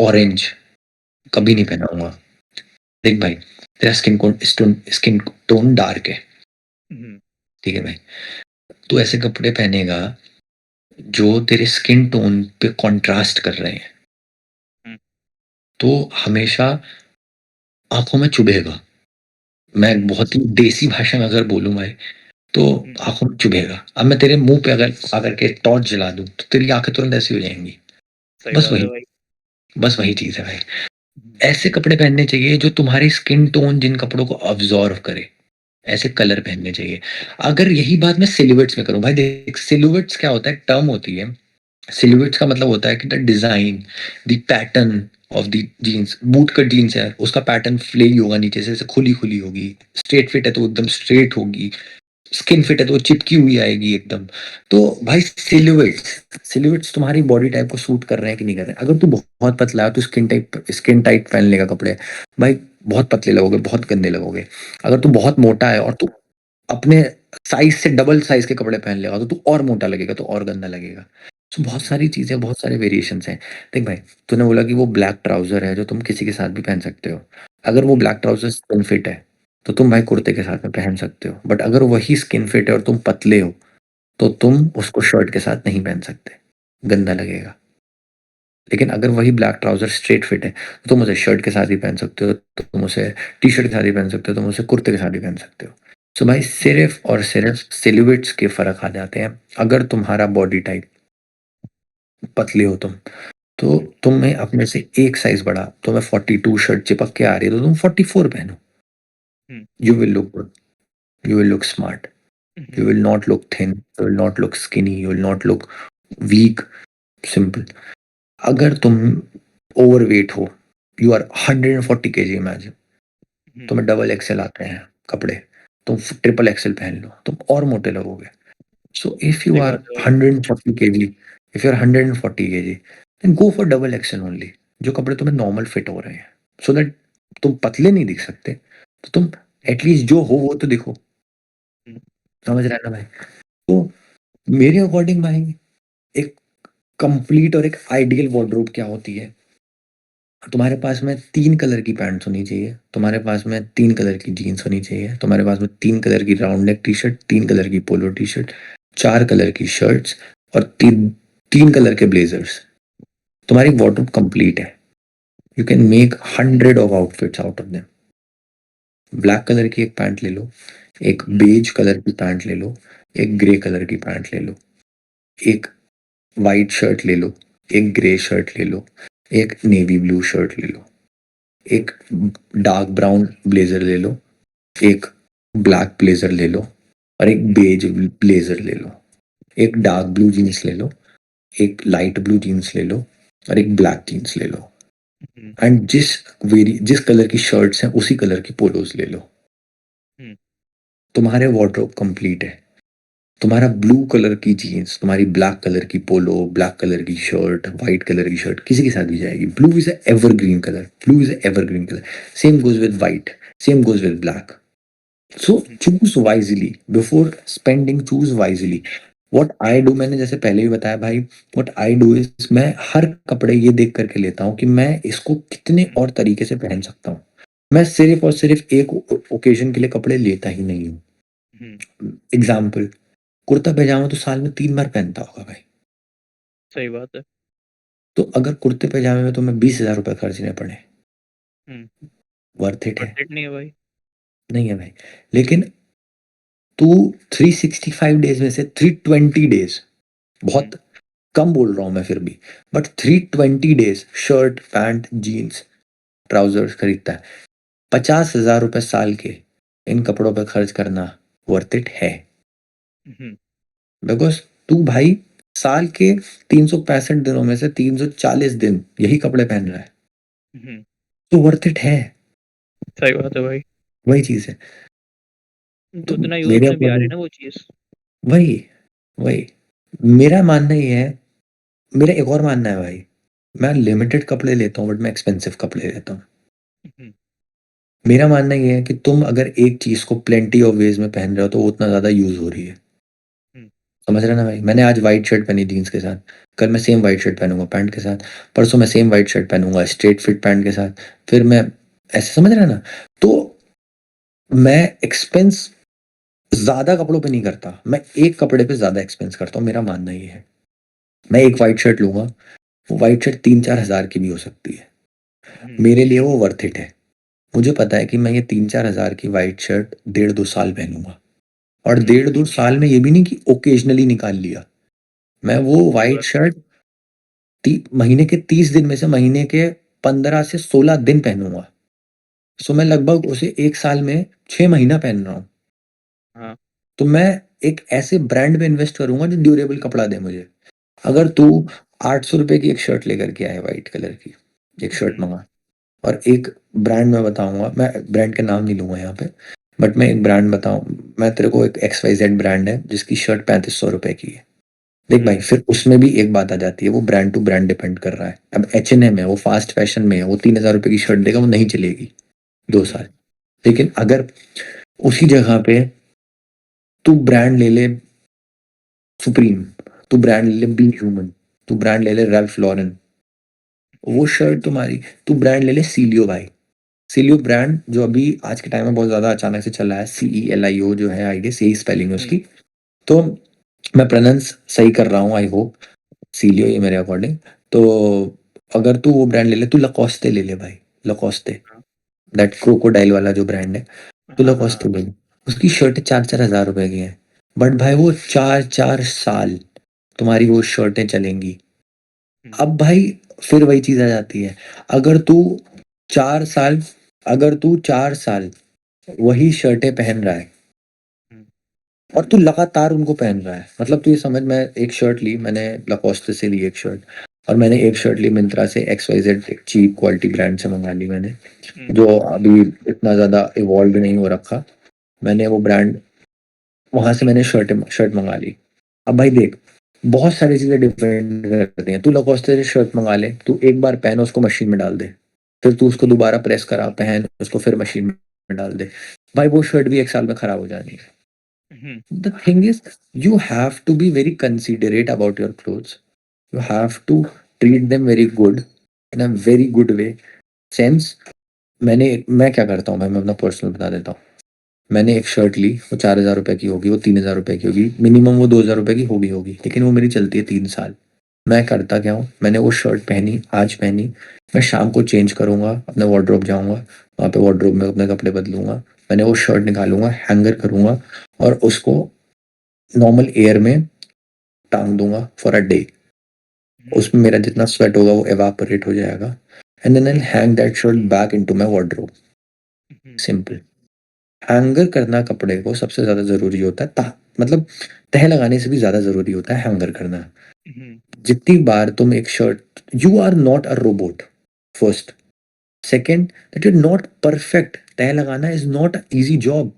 ऑरेंज कभी नहीं पहनाऊंगा। देख भाई, तेरा स्किन टोन डार्क है, हम्म। ठीक है भाई, तू ऐसे कपड़े पहनेगा जो तेरे स्किन टोन पे कंट्रास्ट कर रहे हैं, हम्म। तो हमेशा आंखों में चुभेगा। मैं हम्म। बहुत ही देसी भाषा में अगर बोलूं भाई, तो हम्म। आंखों में चुभेगा। अब मैं तेरे मुंह पे अगर आकर के टॉर्च जला दूं तो तेरी आंखें तुरंत ऐसी हो जाएंगी। सही बस बात है वही, भाई। बस वही चीज है भाई। हम्म। ऐसे कपड़े पहनने चाहिए जो तुम्हारी स्किन टोन, जिन कपड़ों को ऑब्जॉर्व करे, ऐसे कलर पहनने चाहिए। अगर यही बात मैं सिलुएट्स में करूं भाई, देख सिलुएट्स क्या होता है, टर्म होती है। सिलुएट्स का मतलब होता है कि the design, the pattern of the jeans. Boot cut jeans है, उसका पैटर्न फ्लेई होगा नीचे से, ऐसे खुली खुली होगी। स्ट्रेट फिट है तो एकदम स्ट्रेट होगी। स्किन फिट है तो वो चिपकी हुई आएगी एकदम। तो भाई सिलुएट्स, सिलुएट्स तुम्हारी बॉडी टाइप को सूट कर रहे हैं कि नहीं कर रहे हैं। अगर तू बहुत पतला है तो स्किन टाइट पहन लेगा कपड़े, भाई बहुत पतले लगोगे, बहुत गंदे लगोगे। अगर तू बहुत मोटा है और तू अपने साइज से डबल साइज के कपड़े पहन लेगा तो तू और मोटा लगेगा, तो और गंदा लगेगा। तो बहुत हम्म। सारी चीजें, बहुत सारे वेरिएशंस हैं। देख भाई, तूने बोला कि वो ब्लैक ट्राउजर है जो तुम किसी के साथ भी पहन सकते हो। अगर वो हम्म। ब्लैक ट्राउजर स्किन फिट है तो तुम भाई कुर्ते के साथ में पहन सकते हो, बट अगर वही स्किन फिट है और तुम पतले हो तो तुम उसको शर्ट के साथ नहीं पहन सकते, गंदा लगेगा। लेकिन अगर वही ब्लैक ट्राउजर स्ट्रेट फिट है तो तुम उसे शर्ट के साथ ही पहन सकते हो, तुम उसे टी शर्ट के साथ ही पहन सकते हो, तुम उसे कुर्ते के साथ ही पहन सकते हो। सो भाई सिर्फ और सिर्फ सिलुएट्स के फर्क आ जाते हैं। अगर तुम्हारा बॉडी टाइप पतली हो तुम, तो हम्म। तुम्हें अपने से एक साइज बड़ा, तुम्हें 42 शर्ट चिपक के आ रही है तो तुम 44 पहनो। Hmm. You will look good, you will look smart, you hmm. will not look thin, you will not look skinny, you will not look weak. Simple. अगर तुम ओवरवेट हो, यू आर 140 kg, इमेजिन हम्म। तुम्हें double XL आते हैं कपड़े, तुम triple XL पहन लो, तुम और मोटे लगोगे। सो इफ यू सही आर बात है भाई। 140 kg, if you are 140 kg, then go for double XL only, जो कपड़े तुम्हें नॉर्मल फिट हो रहे हैं, सो दैट तुम पतले नहीं दिख सकते तो तुम हम्म। एटलीस्ट जो हो वो तो दिखो। हम्म। समझ रहे हैं ना भाई? तो मेरे अकॉर्डिंग भाई, एक कंप्लीट और एक आइडियल वार्डरोब क्या होती है? तुम्हारे पास में 3 कलर की पैंट्स होनी चाहिए, तुम्हारे पास में 3 कलर की जीन्स होनी चाहिए, तुम्हारे पास में 3 कलर की round neck T shirt, 3 colour की पोलो टी शर्ट, 4 कलर की शर्ट्स, और 3 कलर के ब्लेजर्स। तुम्हारी वार्डरोब कंप्लीट है। You can make 100 of outfits out of them. Black colour की एक पैंट ले लो, एक हम्म। बेज कलर की पैंट ले लो, एक ग्रे कलर की पैंट ले लो, एक वाइट शर्ट ले लो, एक ग्रे शर्ट ले लो, एक नेवी ब्लू शर्ट ले लो, एक डार्क ब्राउन ब्लेजर ले लो, एक ब्लैक ब्लेजर ले लो, और एक बेज ब्लेजर ले लो। एक डार्क ब्लू जीन्स ले लो, एक लाइट ब्लू जीन्स ले लो, और एक ब्लैक जीन्स ले लो। हम्म। एंड जिस कलर की शर्ट्स हैं उसी कलर की पोलोज ले लो। हम्म। तुम्हारे वार्डरोब कंप्लीट है। तुम्हारा ब्लू कलर की जीन्स, तुम्हारी ब्लैक कलर की पोलो, ब्लैक कलर की शर्ट, व्हाइट कलर की शर्ट किसी के साथ भी जाएगी। Blue is a evergreen colour, blue is a evergreen colour. Same goes with white, same goes with black. So hmm. Choose wisely before spending, choose wisely. What I do, मैंने जैसे पहले भी बताया भाई, व्हाट आई डू इज मैं हर कपड़े ये देख करके लेता हूँ कि मैं इसको कितने हम्म। और तरीके से पहन सकता हूँ। मैं सिर्फ और सिर्फ एक ओकेजन के लिए कपड़े लेता ही नहीं हूँ। हम्म। एग्जाम्पल, कुर्ता पैजामा तो साल में 3 बार पहनता होगा भाई। सही बात है। तो अगर कुर्ते पैजामे में तुम्हें 20,000 रुपये खर्चने पड़े, हम्म। वर्थ इट है? वर्थ इट नहीं है भाई। नहीं है भाई। लेकिन तू 365 डेज में से 320 डेज, हम्म। बहुत कम बोल रहा हूं मैं फिर भी, but 320 days shirt pants jeans trousers खरीदता है। 50,000 रुपये साल के इन कपड़ों पर खर्च करना वर्थ इट है? हम्म। बिकॉज तू भाई साल के 365 दिनों में से 340 दिन यही कपड़े पहन रहा है, हम्म। तो वर्थ इट है। सही बात है भाई। वही चीज है। तो तो उतना यूज मेरे में भी आ रही है अकॉर्डिंग ना वो चीज। वही, वही मेरा मानना ये है, मेरा एक और मानना है भाई, मैं लिमिटेड कपड़े लेता हूँ बट मैं एक्सपेंसिव कपड़े लेता हूँ। हम्म। मेरा मानना ये है कि तुम अगर एक चीज़ को प्लेंटी ऑफ वेज में पहन रहे हो तो वो उतना ज़्यादा यूज़ हो रही है। हम्म। समझ रहे ना भाई? मैंने आज व्हाइट शर्ट पहनी जीन्स के साथ, कल मैं सेम व्हाइट शर्ट पहनूंगा पैंट के साथ, परसों मैं सेम व्हाइट शर्ट पहनूंगा स्ट्रेट फिट पैंट के साथ, फिर मैं ऐसे, समझ रहे ना? तो मैं एक्सपेंस ज़्यादा कपड़ों पे नहीं करता, मैं एक कपड़े पे ज़्यादा एक्सपेंस करता हूँ, मेरा मानना ये है। मैं एक व्हाइट शर्ट लूंगा, वो व्हाइट शर्ट 3-4 हज़ार की भी हो सकती है, हम्म। मेरे लिए वो वर्थ इट है। मुझे पता है कि मैं ये 3-4 हज़ार की व्हाइट शर्ट 1.5-2 साल पहनूंगा, और हम्म। 1.5-2 साल में ये भी नहीं कि ओकेजनली निकाल लिया, मैं वो व्हाइट बस। शर्ट महीने के 30 दिन में से महीने के 15 से 16 दिन पहनूंगा। सो मैं लगभग उसे एक साल में 6 महीना पहन रहा हूँ। हाँ। तो मैं एक ऐसे ब्रांड में इन्वेस्ट करूंगा जो ड्यूरेबल कपड़ा दे मुझे। अगर तू 800 रुपए की एक शर्ट लेकर के आए व्हाइट कलर की, एक शर्ट हम्म। मंगा, और एक ब्रांड मैं बताऊंगा, मैं ब्रांड का नाम नहीं लूंगा यहाँ पे, बट मैं एक ब्रांड बताऊं, मैं तेरे को एक XYZ ब्रांड है जिसकी शर्ट 3500 रुपए की है। देख भाई, हम्म। फिर उसमें भी एक बात आ जाती है, वो ब्रांड टू ब्रांड डिपेंड कर रहा है। अब H&M है, वो फास्ट फैशन में है, वो 3,000 रुपए की शर्ट देगा, वो नहीं चलेगी 2 साल। हम्म। लेकिन अगर उसी जगह पे तू ब्रांड ले ले सुप्रीम, तू ब्रांड ले ले बी ह्यूमन, तू ब्रांड ले ले रैल्फ लॉरेन, वो हम्म। शर्ट तुम्हारी, तू ब्रांड ले ले सीलियो भाई। सीलियो ब्रांड जो अभी आज के टाइम में बहुत ज्यादा अचानक से चला है, CELIO जो है, आई गेस यही स्पेलिंग है हम्म। उसकी। तो मैं प्रोनाउंस सही कर रहा हूँ आई होप, सीलियो ये मेरे अकॉर्डिंग। तो अगर तू वो ब्रांड ले ले, तू लकोस्टे ले ले भाई, लकोस्टे, हाँ। दैट क्रोकोडाइल वाला जो ब्रांड है, तू हाँ। हाँ। लकोस्टे ले ले। उसकी शर्ट 4-4 हज़ार रुपए की है, बट भाई वो 4-4 साल तुम्हारी वो शर्टें चलेंगी। हम्म। अब भाई फिर वही चीज आ जाती है, अगर तू 4 साल, अगर तू 4 साल वही शर्टें पहन रहा है हम्म। और तू लगातार उनको पहन रहा है, मतलब तू ये समझ, मैं एक शर्ट ली, मैंने लाकोस्टे से ली एक शर्ट, और मैंने एक शर्ट ली मिंत्रा से, XYZ चीप क्वालिटी ब्रांड से मंगा ली मैंने, हम्म। जो अभी इतना ज़्यादा इवॉल्व नहीं हो रखा। मैंने वो ब्रांड, वहां से मैंने शर्ट मंगा ली। अब भाई देख, बहुत सारी चीजें डिपेंड करती हैं। तू लाकोस्टे से शर्ट मंगा ले, तू एक बार पहन उसको मशीन में डाल दे, फिर तू उसको दोबारा प्रेस करा, पहन उसको, फिर मशीन में डाल दे, भाई वो शर्ट भी एक साल में खराब हो जानी है। Hmm. The thing is, you have to be very considerate about your clothes, you have to treat them very good, in a very good way sense. मैं क्या करता हूँ, मैं अपना पर्सनल बता देता हूँ। मैंने एक शर्ट ली, वो 4,000 रुपए की होगी, वो 3,000 रुपए की होगी, मिनिमम वो 2,000 रुपए की होगी होगी, लेकिन वो मेरी चलती है 3 साल। मैं करता क्या हूँ, मैंने वो शर्ट पहनी, आज पहनी, मैं शाम को चेंज करूंगा, अपने वार्डरोब जाऊंगा, वहाँ पे वार्डरोब में अपने कपड़े बदलूंगा, मैंने वो शर्ट निकालूंगा, हैंगर करूंगा, और उसको नॉर्मल एयर में टांग दूंगा फॉर अ डे। हम्म। उसमें मेरा जितना स्वेट होगा वो एवापोरेट हो जाएगा, and then I hmm. Hang that shirt back into my wardrobe. Hmm. Simple. Hanger करना कपड़े को सबसे ज़्यादा ज़रूरी होता है, मतलब तह लगाने से भी ज़्यादा ज़रूरी होता है हैंगर करना। हम्म। जितनी बार तुम एक shirt, you are not a robot, first, second, that you not perfect, तह लगाना is not a easy job.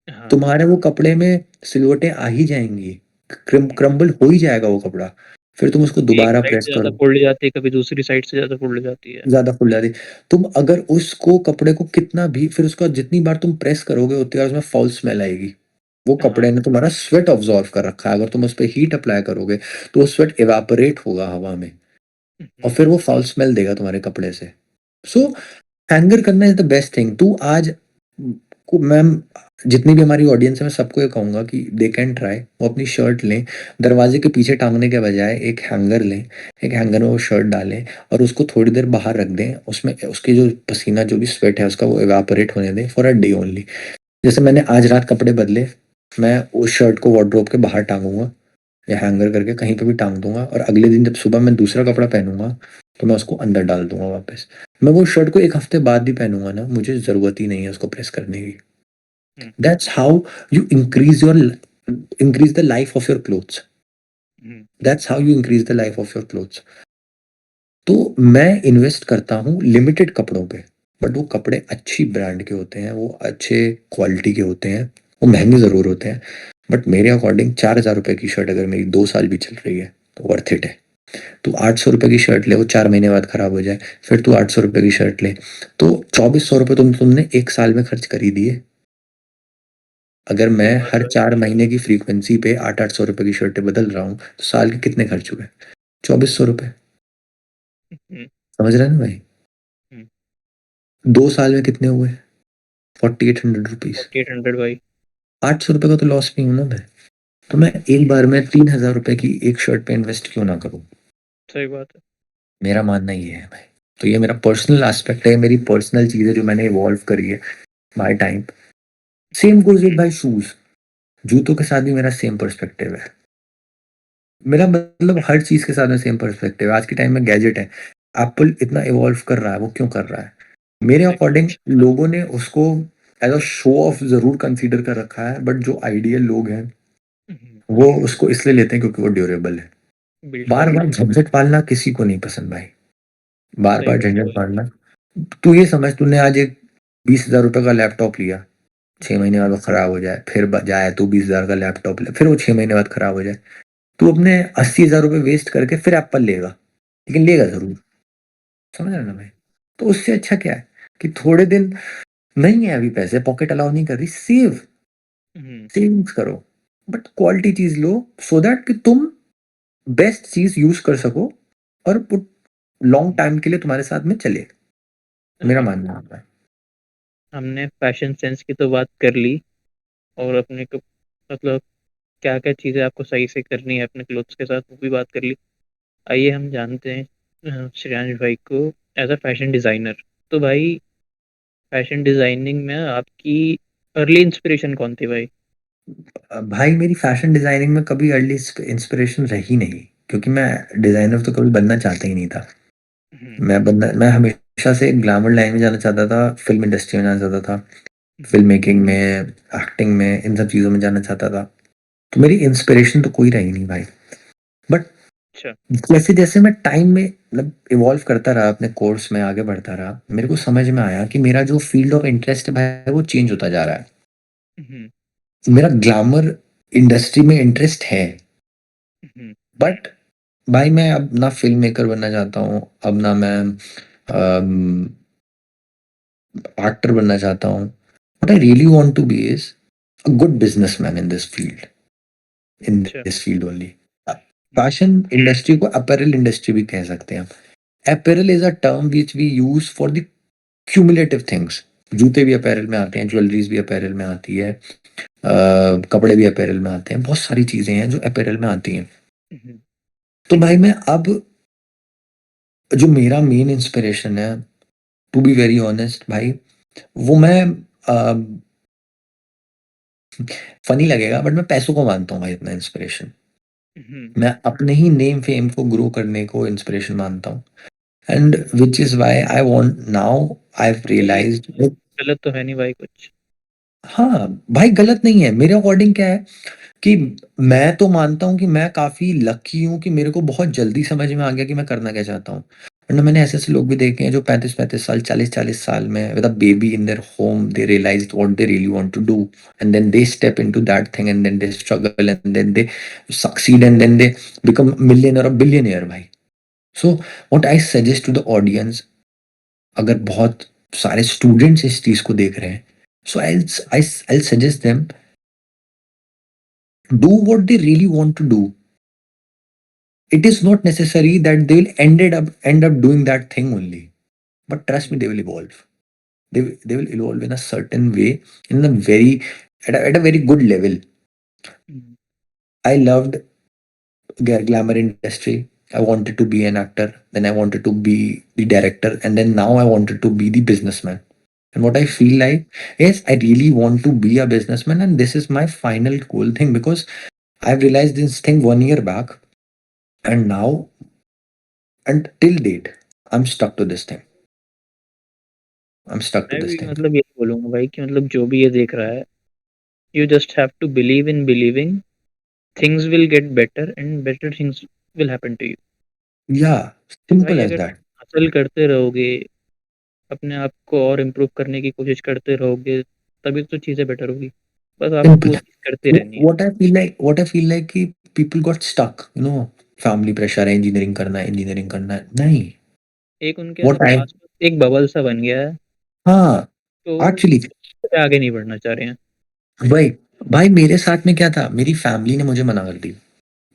हाँ। तुम्हारे वो कपड़े में सिलवटें आ ही जाएंगी, हम्म। क्रम्बल हो ही जाएगा वो कपड़ा, फिर तुम उसको कभी एक दोबारा साइड प्रेस से ज्यादा करो, फोल्ड जाती है, कभी दूसरी साइड से ज्यादा फोल्ड जाती है। ज़्यादा फुल जाती। तुम अगर उसको कपड़े को कितना भी, फिर उसका जितनी बार तुम प्रेस करोगे उतनी बार उसमें फाउल स्मेल आएगी। वो हाँ। कपड़े ने तुम्हारा स्वेट ऑब्जॉर्व कर रखा है, अगर तुम उस पर हीट अप्लाई करोगे तो वो स्वेट इवापोरेट होगा हवा में, और हम्म। फिर वो फाउल स्मेल देगा तुम्हारे कपड़े से। सो हैंगर करना इज द बेस्ट थिंग। तू आज को मैम, जितनी भी हमारी ऑडियंस है, मैं सबको ये कहूंगा कि दे कैन ट्राई, वो अपनी शर्ट लें, दरवाजे के पीछे टांगने के बजाय एक हैंगर लें, एक हैंगर में वो शर्ट डालें, और उसको थोड़ी देर बाहर रख दें, उसमें उसकी जो पसीना, जो भी स्वेट है उसका, वो इवापोरेट होने दें फॉर अ डे ओनली। जैसे मैंने आज रात कपड़े बदले, मैं उस शर्ट को वार्डरोब के बाहर टांगूंगा, या हैंगर करके कहीं पे भी टांग दूंगा, और अगले दिन जब सुबह मैं दूसरा कपड़ा पहनूंगा तो मैं उसको अंदर डाल दूंगा वापस। मैं वो शर्ट को एक हफ्ते बाद भी पहनूंगा ना, मुझे जरूरत ही नहीं है उसको प्रेस करने की। Hmm. That's how you increase the life of your clothes, hmm. That's how you increase the life of your clothes. तो मैं इन्वेस्ट करता हूँ लिमिटेड कपड़ों पे, बट वो कपड़े अच्छी ब्रांड के होते हैं, वो अच्छे क्वालिटी के होते हैं, वो महंगे ज़रूर होते हैं, बट मेरे अकॉर्डिंग 4,000 रुपए की शर्ट अगर मेरी 2 साल भी चल रही है तो वर्थ इट है। तू 800 रुपए की शर्ट ले, वो 4 महीने बाद खराब हो जाए, फिर तू 800 रुपए की शर्ट ले, तो 2400 रुपए तुमने एक साल में खर्च कर ही दिए। अगर मैं सही बात हर है भाई। 4 महीने की फ्रीक्वेंसी पे 800 रुपए की शर्टें बदल रहा हूँ, तो साल के कितने खर्च हुए? 2400 रुपए। हम्म। समझ रहे हैं ना भाई? हम्म। 2 साल में कितने हुए? 4800 रुपीज। 4800 भाई। 800 रुपए का तो लॉस नहीं हूं ना मैं। तो मैं एक बार में 3000 रुपए की एक शर्ट पे इन्वेस्ट क्यों ना करूं? सही बात है। मेरा मानना ये है भाई। तो ये मेरा पर्सनल एस्पेक्ट है, मेरी पर्सनल चीज है जो मैंने इवॉल्व करी है by time. Same goes with भाई शूज। जूतों के साथ भी मेरा सेम पर्सपेक्टिव है। मेरा मतलब हर चीज के साथ में सेम पर्सपेक्टिव है। आज के टाइम में गैजेट है, एप्पल इतना इवॉल्व कर रहा है, वो क्यों कर रहा है? मेरे सही बात अकॉर्डिंग लोगों ने उसको एज अ शो ऑफ जरूर कंसीडर कर रखा है, बट जो आइडियल लोग हैं है। वो उसको इसलिए लेते हैं क्योंकि वो ड्यूरेबल है। बिल्ड बार बार क्वालिटी। झंझट पालना किसी को नहीं पसंद भाई। बार सही बार बात है झंझट भाई। पालना। तू ये समझ, तूने आज एक 20,000 रुपए का लैपटॉप लिया, छह हम्म। महीने बाद वो खराब हो जाए, फिर जाए तू 20,000 का लैपटॉप ले, फिर वो 6 महीने बाद खराब हो जाए, तू अपने 80,000 रुपए वेस्ट करके फिर एप्पल लेगा, लेकिन लेगा जरूर। समझ रहे हो ना भाई? तो उससे अच्छा क्या है कि थोड़े दिन नहीं है अभी पैसे, पॉकेट अलाउ नहीं कर रही, हम्म। सेविंग्स करो, बट क्वालिटी चीज लो, सो दैट कि तुम बेस्ट चीज यूज कर सको और वो लॉन्ग टाइम के लिए तुम्हारे साथ में चले। मेरा अभी मानना है। हमने फैशन सेंस की तो बात कर ली, और अपने को मतलब क्या क्या चीज़ें आपको सही से करनी है अपने क्लोथ्स के साथ वो भी बात कर ली। आइए हम जानते हैं श्रेयांश भाई को एज अ फैशन डिज़ाइनर। तो भाई फैशन डिज़ाइनिंग में आपकी अर्ली इंस्पिरेशन कौन थी भाई? भाई मेरी फैशन डिजाइनिंग में कभी अर्ली इंस्पिरेशन रही नहीं, क्योंकि मैं डिजाइनर तो कभी बनना चाहता ही नहीं था। हम्म। मैं हमेशा से ग्लैमर लाइन में जाना चाहता था, फिल्म इंडस्ट्री में जाना चाहता था, हम्म। फिल्म मेकिंग में, एक्टिंग में, इन सब चीज़ों में जाना चाहता था। तो मेरी इंस्पिरेशन तो कोई रही नहीं भाई। बट अच्छा। जैसे जैसे मैं टाइम में मतलब इवॉल्व करता रहा, अपने कोर्स में आगे बढ़ता रहा, मेरे को समझ में आया कि मेरा जो फील्ड ऑफ इंटरेस्ट है भाई वो चेंज होता जा रहा है। हम्म। मेरा ग्लैमर इंडस्ट्री में इंटरेस्ट है, हम्म। बट भाई मैं अब ना फिल्म मेकर बनना चाहता हूँ, अब ना मैं एक्टर बनना चाहता हूँ। What I really want to be is a good businessman in अच्छा। This field only. Hmm. Fashion industry को अपैरल इंडस्ट्री भी कह सकते हैं। Apparel is a term which we use for the cumulative things. जूते भी अपैरल में आते हैं, ज्वेलरीज भी अपैरल में आती है, कपड़े भी अपैरल में आते हैं, बहुत सारी चीजें हैं जो अपैरल में आती हैं। हम्म। तो भाई मैं अब जो मेरा मेन इंस्पिरेशन है, टू बी वेरी ऑनेस्ट भाई, वो मैं फनी लगेगा बट मैं पैसों को मानता हूँ भाई अपना इंस्पिरेशन। हम्म। मैं अपने ही नेम फेम को ग्रो करने को इंस्पिरेशन मानता हूँ। And which is why I want now, I भाई रियलाइज्ड। गलत तो है नहीं भाई कुछ? हाँ भाई गलत नहीं है। मेरे अकॉर्डिंग क्या है कि मैं तो मानता हूँ कि मैं काफी लकी हूँ कि मेरे को बहुत जल्दी समझ में आ गया कि मैं करना क्या चाहता हूँ। वरना मैंने ऐसे ऐसे लोग भी देखे हैं जो 35-35 साल, 40-40 साल में with a baby in their home they realized what they really want to do, and then they step into that thing, and then they struggle, and then they succeed, and then they become millionaire और billionaire भाई। So what I suggest to the audience, अगर बहुत सारे students इस चीज को देख रहे हैं, so I suggest them, do what they really want to do. It is not necessary that they will end up doing that thing only, but trust me, they will evolve. They will evolve in a certain way, in a very at a very good level. Hmm. I loved glamour industry. I wanted to be an actor, then I wanted to be the director, and then now I wanted to be the businessman. And what I feel like is I really want to be a businessman, and this is my final goal thing, because I've realized this thing 1 year back, and now and till date I'm stuck to this thing. I'm stuck to मैं this भी thing. मतलब यही बोलूंगा भाई कि मतलब जो भी ये देख रहा है, you just have to believe in believing things will get better and better things will happen to you. Yeah, भाई simple as अगर that. हासिल करते रहोगे, अपने आप को और इम्प्रूव करने की कोशिश करते रहोगे, तभी तो चीज़ें बेटर होगी। बस आपको Simple. वो चीज़ करते रहनी है। What I feel like, what I feel like कि people got stuck, you know. Family pressure है, इंजीनियरिंग करना है, नहीं। एक उनके व्हाट आई आसपास एक बबल सा बन गया है, हाँ, तो एक्चुअली उससे आगे नहीं बढ़ना चाह रहे हैं। भाई भाई मेरे साथ में क्या था, मेरी फैमिली ने मुझे मना कर दी,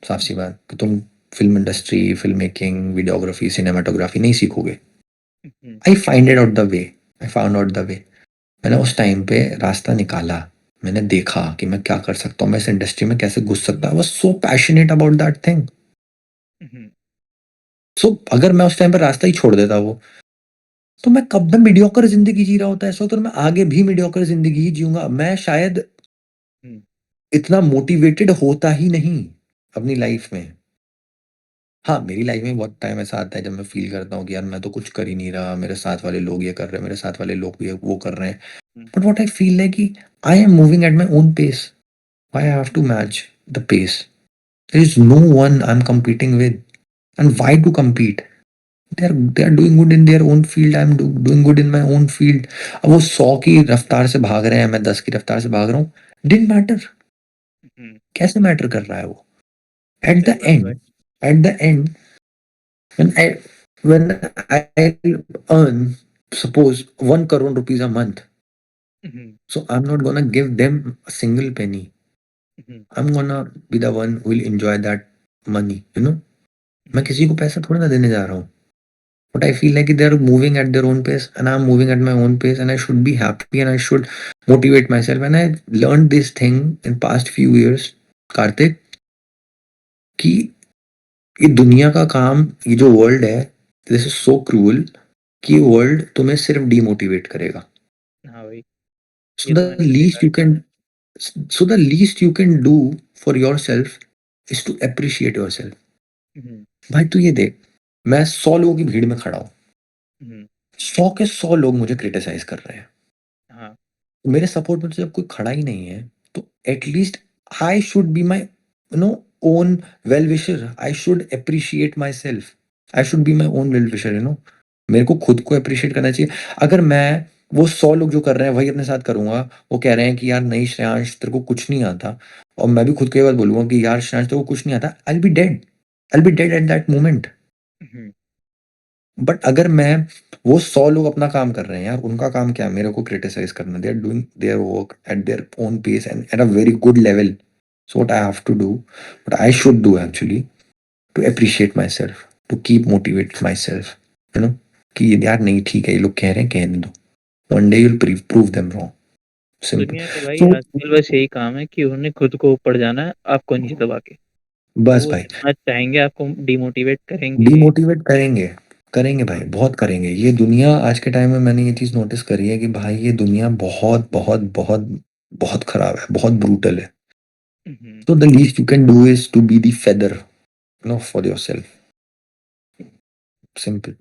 साफ सी बात, कि तुम film industry, film making, videography, cinematography नहीं सीखोगे। Hmm, I find it out the way I found out the way. मैंने उस टाइम पे रास्ता निकाला। मैंने देखा कि मैं क्या कर सकता हूँ, मैं इस इंडस्ट्री में कैसे घुस सकता हूँ। I was so passionate about that thing. Hmm, so अगर मैं उस टाइम पे रास्ता ही छोड़ देता वो, तो मैं कब मैं मीडियोकर जिंदगी जी रहा होता है, ऐसा तो मैं आगे भी मीडियोकर जिंदगी ही जीऊंगा। मैं शायद हम्म, इतना मोटिवेटेड होता ही नहीं अपनी लाइफ में। हाँ, मेरी लाइफ में बहुत टाइम ऐसा आता है जब मैं फील करता हूँ कि यार मैं तो कुछ कर ही नहीं रहा, मेरे साथ वाले लोग ये कर रहे हैं, मेरे साथ वाले लोग भी वो कर रहे हैं। Hmm, but what I feel है कि I am moving at my own pace. Why I have to match the pace? There is no one I am competing with. And why to compete? They are doing good in their own field, I am doing good in my own field. अब वो 100 की रफ्तार से भाग रहे हैं, मैं 10 की रफ्तार से भाग रहा हूँ, डिडंट मैटर। हम्म, कैसे मैटर कर रहा है वो? एट सही द बात है भाई। And at the end when I when I earn, suppose 1 crore rupees a month, hmm, so I'm not gonna give them a single penny. Hmm, I'm gonna be the one who will enjoy that money, you know? मैं हम्म, किसी को पैसा थोड़ी ना देने जा रहा हूँ। But I feel like they are moving at their own pace and I'm moving at my own pace, and I should be happy and I should motivate myself. And I learned this thing in past few years, Karthik, कि ये दुनिया का काम, ये जो world है, this is so cruel कि world तुम्हें सिर्फ डिमोटिवेट करेगा। हाँ भाई, So ये तो the मैंने भी देखा least है। you can so the least you can do for yourself is to appreciate yourself. हम्म, भाई तू ये देख, मैं 100 लोगों की भीड़ में खड़ा हूँ, हम्म, 100 के 100 लोग मुझे क्रिटिसाइज कर रहे हैं। हाँ, मेरे सपोर्ट में तो जब कोई खड़ा ही नहीं है, तो at least I should be my no own well wisher. I should appreciate my self. I should be my own well wisher, मेरे को खुद को अप्रिशिएट करना चाहिए। अगर मैं वो 100 लोग जो कर रहे हैं वही अपने साथ करूंगा, वो कह रहे हैं कि यार नहीं श्रेयांश तेरे को कुछ नहीं आता, और मैं भी खुद को ये बात बोलूंगा कि यार श्रेयांश तेरे को कुछ नहीं आता, I be dead at that moment. Hmm, but अगर मैं वो 100 लोग अपना काम कर रहे हैं यार, उनका काम क्या है मेरे को क्रिटिसाइज करना? They are doing their work at their own pace and at a very good level. So what I have to do, what I should do actually, to appreciate myself, to keep motivate myself, कि यार नहीं ठीक है, ये लोग कह रहे हैं, कहने दो, one day you'll prove them wrong. Simple. दुनिया के भाई सो आजकल बस यही काम है कि उन्हें खुद को ऊपर जाना है, आपको नीचे दबा के। बस वो भाई, जितना चाहेंगे आपको डिमोटिवेट करेंगे। डीमोटिवेट करेंगे, करेंगे भाई, बहुत करेंगे। ये दुनिया आज के टाइम में मैंने ये चीज नोटिस करी है कि भाई ये दुनिया बहुत बहुत बहुत बहुत खराब है, बहुत ब्रूटल है। हम्म, So the least you can do is to be the feather, for yourself. Simple.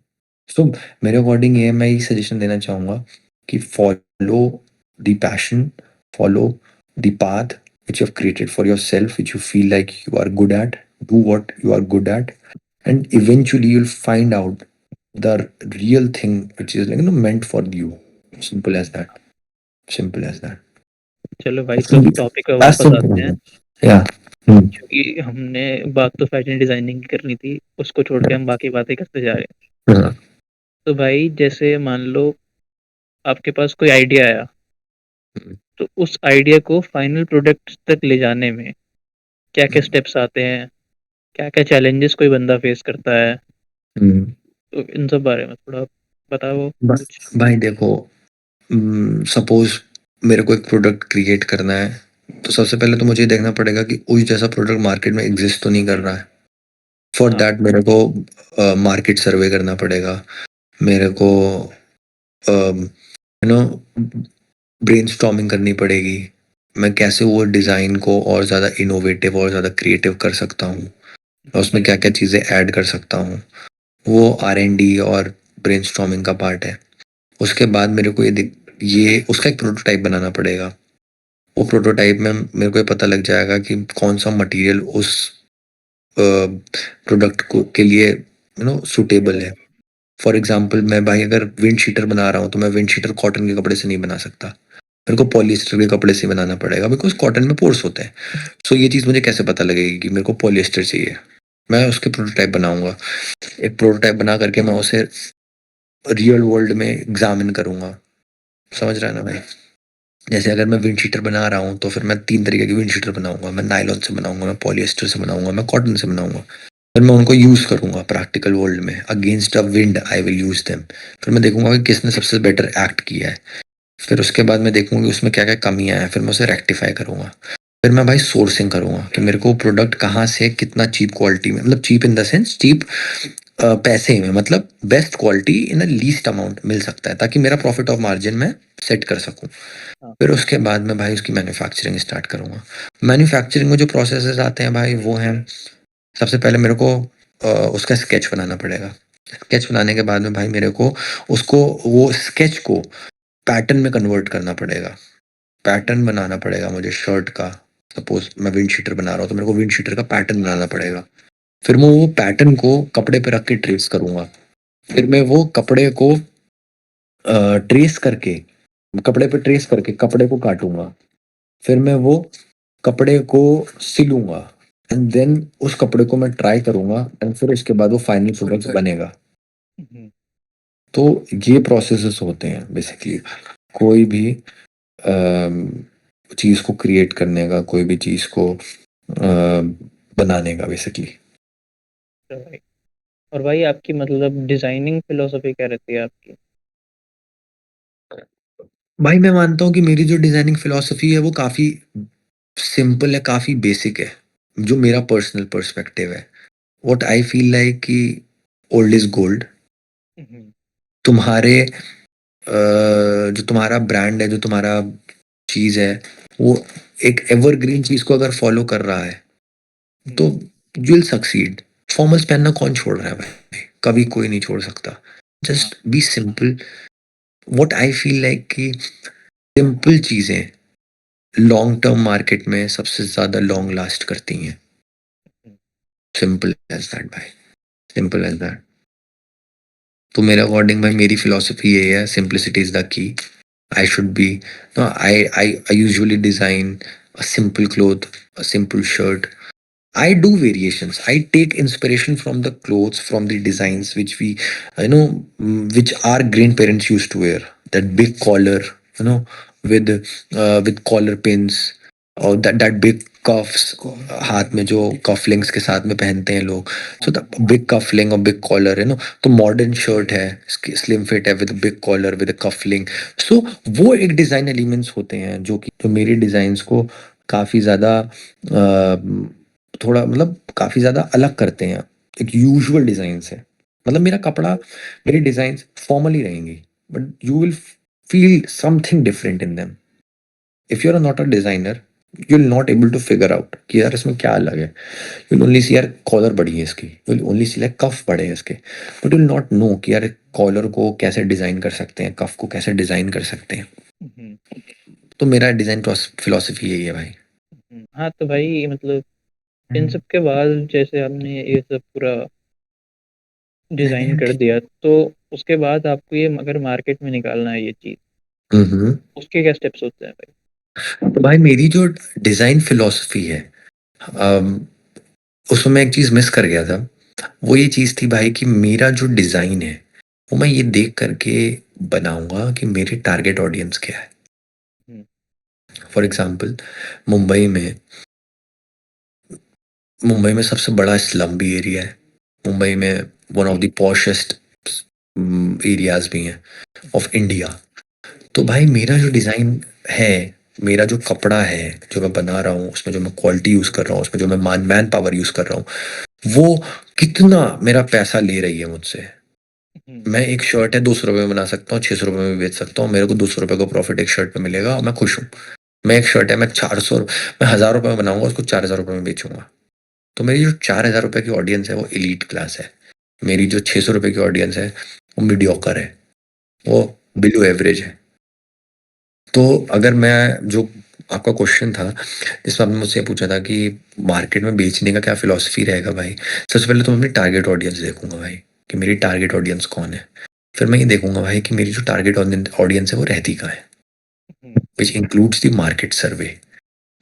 So मेरे अकॉर्डिंग ये मैं ये सजेशन देना चाहूँगा कि follow the passion, follow the path which you have created for yourself, which you feel like you are good at. Do what you are good at, and eventually you'll find out the real thing which is like meant for you. Simple as that. Simple as that. चलो भाई, That's तो simple. Topic पे That's वापस simple आते as हैं। that. Yeah. Hmm. क्योंकि हमने बात तो फैशन डिजाइनिंग की करनी थी, उसको छोड़ के हम बाकी बातें करते जा रहे हैं। Yeah. तो भाई जैसे मान लो आपके पास कोई आइडिया आया, तो उस आइडिया को फाइनल प्रोडक्ट तक ले जाने में क्या क्या Hmm. स्टेप्स आते हैं, क्या क्या चैलेंजेस कोई बंदा फेस करता है, Hmm. तो इन सब बारे में थोड़ा बताओ बस कुछ। भाई देखो, सपोज मेरे को एक प्रोडक्ट क्रिएट करना है, तो सबसे पहले तो मुझे देखना पड़ेगा कि उस जैसा प्रोडक्ट मार्केट में एग्जिस्ट तो नहीं कर रहा है। फॉर हाँ। दैट मेरे को मार्केट सर्वे करना पड़ेगा। मेरे को यू नो ब्रेनस्टॉर्मिंग करनी पड़ेगी। मैं कैसे वो डिज़ाइन को और ज़्यादा इनोवेटिव और ज़्यादा क्रिएटिव कर सकता हूँ, और हम्म, उसमें क्या क्या चीज़ें ऐड कर सकता हूँ, वो R&D और ब्रेनस्टॉर्मिंग का पार्ट है। उसके बाद मेरे को ये उसका एक प्रोटोटाइप बनाना पड़ेगा। वो प्रोटोटाइप में मेरे को ये पता लग जाएगा कि कौन सा मटेरियल उस प्रोडक्ट को के लिए सुटेबल है। फॉर एग्जांपल मैं भाई अगर विंड शीटर बना रहा हूँ, तो मैं विंड शीटर कॉटन के कपड़े से नहीं बना सकता, मेरे को पॉलिएस्टर के कपड़े से बनाना पड़ेगा, बिकॉज कॉटन में पोर्स होते हैं। सो ये चीज़ मुझे कैसे पता लगेगी कि मेरे को पॉलिएस्टर चाहिए? मैं उसके प्रोटोटाइप बनाऊँगा। एक प्रोटोटाइप बना करके मैं उसे रियल वर्ल्ड में एग्ज़ामिन करूँगा। समझ रहा है ना भाई? जैसे अगर मैं विंड शीटर बना रहा हूँ, तो फिर मैं 3 तरीके की विंड शीटर बनाऊँगा। मैं नायलॉन से बनाऊँगा, मैं पॉलिएस्टर से बनाऊँगा, मैं कॉटन से बनाऊँगा। फिर मैं उनको यूज़ करूँगा प्रैक्टिकल वर्ल्ड में, against a wind I will use them. फिर मैं देखूँगा कि किसने सबसे बेटर एक्ट किया है। फिर उसके बाद मैं देखूँगा कि उसमें क्या-क्या कमियाँ हैं, फिर मैं उसे रेक्टिफ़ाई करूँगा। फिर मैं भाई सोर्सिंग करूँगा कि मेरे को प्रोडक्ट कहाँ से कितना चीप क्वालिटी में, मतलब cheap in the sense cheap पैसे में, मतलब best quality in a least amount मिल सकता है, ताकि मेरा प्रॉफिट ऑफ मार्जिन मैं सेट कर सकूँ। हाँ। फिर उसके बाद मैं भाई उसकी मैन्युफैक्चरिंग स्टार्ट करूँगा। मैन्युफैक्चरिंग में जो प्रोसेसेस आते हैं भाई, वो हैं, सबसे पहले मेरे को उसका स्केच बनाना पड़ेगा। स्केच बनाने के बाद में भाई मेरे को उसको, वो स्केच को पैटर्न में कन्वर्ट करना पड़ेगा। पैटर्न बनाना पड़ेगा मुझे शर्ट का। सपोज़ मैं विंड शीटर बना रहा हूँ, तो मेरे को विंड शीटर का पैटर्न बनाना पड़ेगा। फिर मैं वो पैटर्न को कपड़े पे रख के ट्रेस करूँगा। फिर मैं वो कपड़े को ट्रेस करके, कपड़े पे ट्रेस करके कपड़े को काटूँगा। फिर मैं वो कपड़े को सिलूँगा, एंड देन उस कपड़े को मैं ट्राई करूँगा, एंड फिर उसके बाद वो फाइनल प्रोडक्ट बनेगा। हम्म। तो ये प्रोसेसेस होते हैं बेसिकली कोई भी चीज़ को क्रिएट करने का, कोई भी चीज़ को बनाने का बेसिकली। तो भाई, और भाई आपकी मतलब डिजाइनिंग फिलोसफी क्या रहती है आपकी? भाई मैं मानता हूँ कि मेरी जो डिज़ाइनिंग फ़िलॉसफ़ी है वो काफ़ी सिंपल है, काफ़ी बेसिक है। जो मेरा पर्सनल पर्सपेक्टिव है। व्हाट आई फ़ील लाइक कि ओल्ड इज़ गोल्ड। हम्म। तुम्हारे जो तुम्हारा ब्रांड है, जो तुम्हारा चीज़ है, वो एक एवरग्रीन चीज़ को अगर फ़ॉलो कर रहा है, तो hmm. You will succeed. Formals पहनना कौन छोड़ रहा है भाई? कभी कोई नहीं छोड़ सकता। हाँ। Just be simple. What I feel like कि सिंपल चीज़ें लॉन्ग टर्म मार्केट में सबसे ज़्यादा लॉन्ग लास्ट करती हैं। हम्म। सिंपल एज़ दैट भाई, सिंपल एज़ दैट। तो मेरे अकॉर्डिंग भाई मेरी फ़िलॉसफ़ी यही है, simplicity is the key. I should be, no, I usually design a simple cloth, a simple shirt. I do variations. I take inspiration from the clothes, from the designs which we, which our grandparents used to wear. That big collar, you know, with collar pins, और that big cuffs, हाथ में जो cufflinks के साथ में पहनते हैं लोग। सो द बिग कफलिंग और बिग कॉलर है ना। तो मॉडर्न शर्ट है, स्लिम फिट है with big collar with cufflink. So वो एक डिज़ाइन एलिमेंट्स होते हैं जो कि, जो मेरी डिज़ाइंस को काफ़ी ज़्यादा थोड़ा, मतलब काफ़ी ज़्यादा अलग करते हैं एक यूजुअल डिज़ाइन से। मतलब मेरा कपड़ा, मेरी डिज़ाइंस फॉर्मल ही रहेंगी, but you will feel something different in them. If you are not a designer, you will not able to figure out कि यार इसमें क्या अलग है। यू विल ओनली सी यार कॉलर बड़ी है इसकी, you will only see like cuff बड़े हैं इसके, but you will not know कि यार कॉलर को कैसे डिज़ाइन कर सकते हैं, कफ को कैसे डिज़ाइन कर सकते हैं। हम्म। तो मेरा डिज़ाइन फिलॉसफी यही है भाई। हाँ तो भाई मतलब इन सब के बाद जैसे आपने ये सब पूरा डिजाइन कर दिया, तो उसके बाद आपको ये अगर मार्केट में निकालना है ये चीज, हम्म। उसके क्या स्टेप्स होते हैं भाई? तो भाई मेरी जो डिज़ाइन फिलॉसफी है, अम, उसमें मैं एक चीज़ मिस कर गया था। वो ये चीज़ थी भाई कि मेरा जो डिज़ाइन है, वो मैं ये देख करके बनाऊंगा कि मेरे टारगेट ऑडियंस क्या है। हम्म। फॉर एग्जांपल, मुंबई में मुंबई में सबसे बड़ा स्लम भी एरिया है। मुंबई में one of the poshest areas भी हैं ऑफ इंडिया। तो भाई मेरा जो डिज़ाइन है, मेरा जो कपड़ा है, जो मैं बना रहा हूँ, उसमें जो मैं क्वालिटी यूज़ कर रहा हूँ, उसमें जो मैं मैन पावर यूज़ कर रहा हूँ, वो कितना मेरा पैसा ले रही है मुझसे। हम्म। मैं एक शर्ट है 200 रुपये में बना सकता हूँ, 600 रुपये में बेच सकता हूँ, मेरे को 200 रुपये का प्रॉफिट एक शर्ट पे मिलेगा और मैं खुश हूँ। मैं एक शर्ट है, मैं 400, मैं 1000 रुपये में बनाऊंगा, उसको 4000 रुपये में बेचूंगा। तो मेरी जो 4000 रुपये की ऑडियंस है वो एलीट क्लास है। मेरी जो 600 रुपये की ऑडियंस है वो मीडियोकर है, वो बिलो एवरेज है। तो अगर मैं जो, आपका क्वेश्चन था जिसमें आपने मुझसे पूछा था कि मार्केट में बेचने का क्या फिलॉसफी रहेगा भाई, सबसे पहले तो मैं अपनी टारगेट ऑडियंस देखूंगा भाई, कि मेरी टारगेट ऑडियंस कौन है। फिर मैं ये देखूंगा भाई कि मेरी जो टारगेट ऑडियंस है वो रहती कहाँ है, hmm. Which includes the market survey.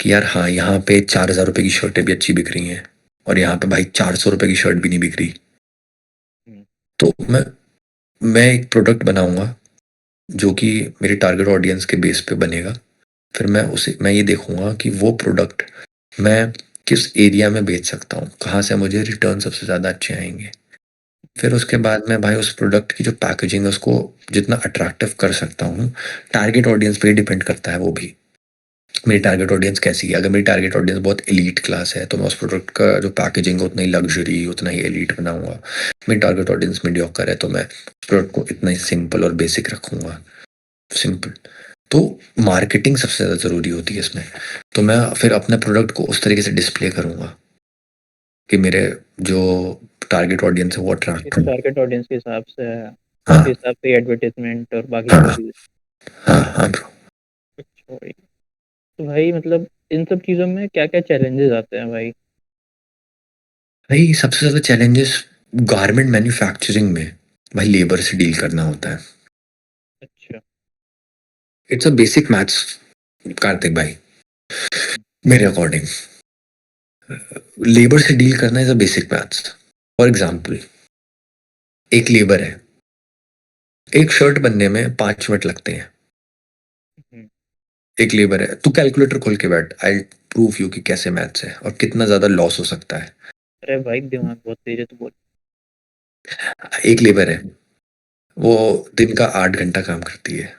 कि यार हाँ, यहाँ पे 4000 रुपये की शर्टें भी अच्छी बिक रही हैं, और यहाँ पे भाई 400 रुपए की शर्ट भी नहीं बिक रही। हम्म। तो मैं एक प्रोडक्ट बनाऊंगा जो कि मेरे टारगेट ऑडियंस के बेस पे बनेगा। फिर मैं ये देखूंगा कि वो प्रोडक्ट मैं किस एरिया में बेच सकता हूँ, कहाँ से मुझे रिटर्न सबसे ज़्यादा अच्छे आएंगे। फिर उसके बाद मैं भाई उस प्रोडक्ट की जो पैकेजिंग है उसको जितना अट्रैक्टिव कर सकता हूँ, टारगेट ऑडियंस पे ही डिपेंड करता है वो भी। मेरी टारगेट ऑडियंस कैसी है, अगर मेरी टारगेट ऑडियंस बहुत एलीट क्लास है तो मैं उस प्रोडक्ट का जो पैकेजिंग है उतना ही लग्जरी, उतना ही एलीट बनाऊंगा। मेरी टारगेट ऑडियंस मीडियोकर है तो मैं उस प्रोडक्ट को इतना ही सिंपल और बेसिक रखूंगा। सिंपल। तो मार्केटिंग सबसे ज़्यादा ज़रूरी होती है इसमें। तो मैं फिर अपने प्रोडक्ट को उस तरीके से डिस्प्ले करूंगा कि मेरे जो टारगेट ऑडियंस है वो इस अट्रैक्ट हो। टारगेट ऑडियंस के हिसाब से उसके हाँ हिसाब से एडवर्टाइजमेंट और बाकी हाँ जो भी। हाँ हाँ ब्रो। अच्छा भाई। तो भाई मतलब इन सब चीज़ों में क्या क्या चैलेंजेस आते हैं भाई? भाई सबसे ज़्यादा चैलेंजेस गारमेंट मैन्युफैक्चरिंग में भाई लेबर से डील करना होता है। अच्छा। It's a basic maths Kartik भाई। हम्म। मेरे अकॉर्डिंग लेबर से डील करना is a basic maths. For example, एक लेबर है, एक शर्ट बनने में 5 मिनट लगते हैं। हम्म। एक लेबर है, तू कैलकुलेटर खोल के बैठ, आई प्रूव यू कि कैसे मैथ्स है और कितना ज्यादा लॉस हो सकता है। अरे भाई दिमाग बहुत तेज है, तो बोल। एक लेबर है, वो दिन का 8 घंटा काम करती है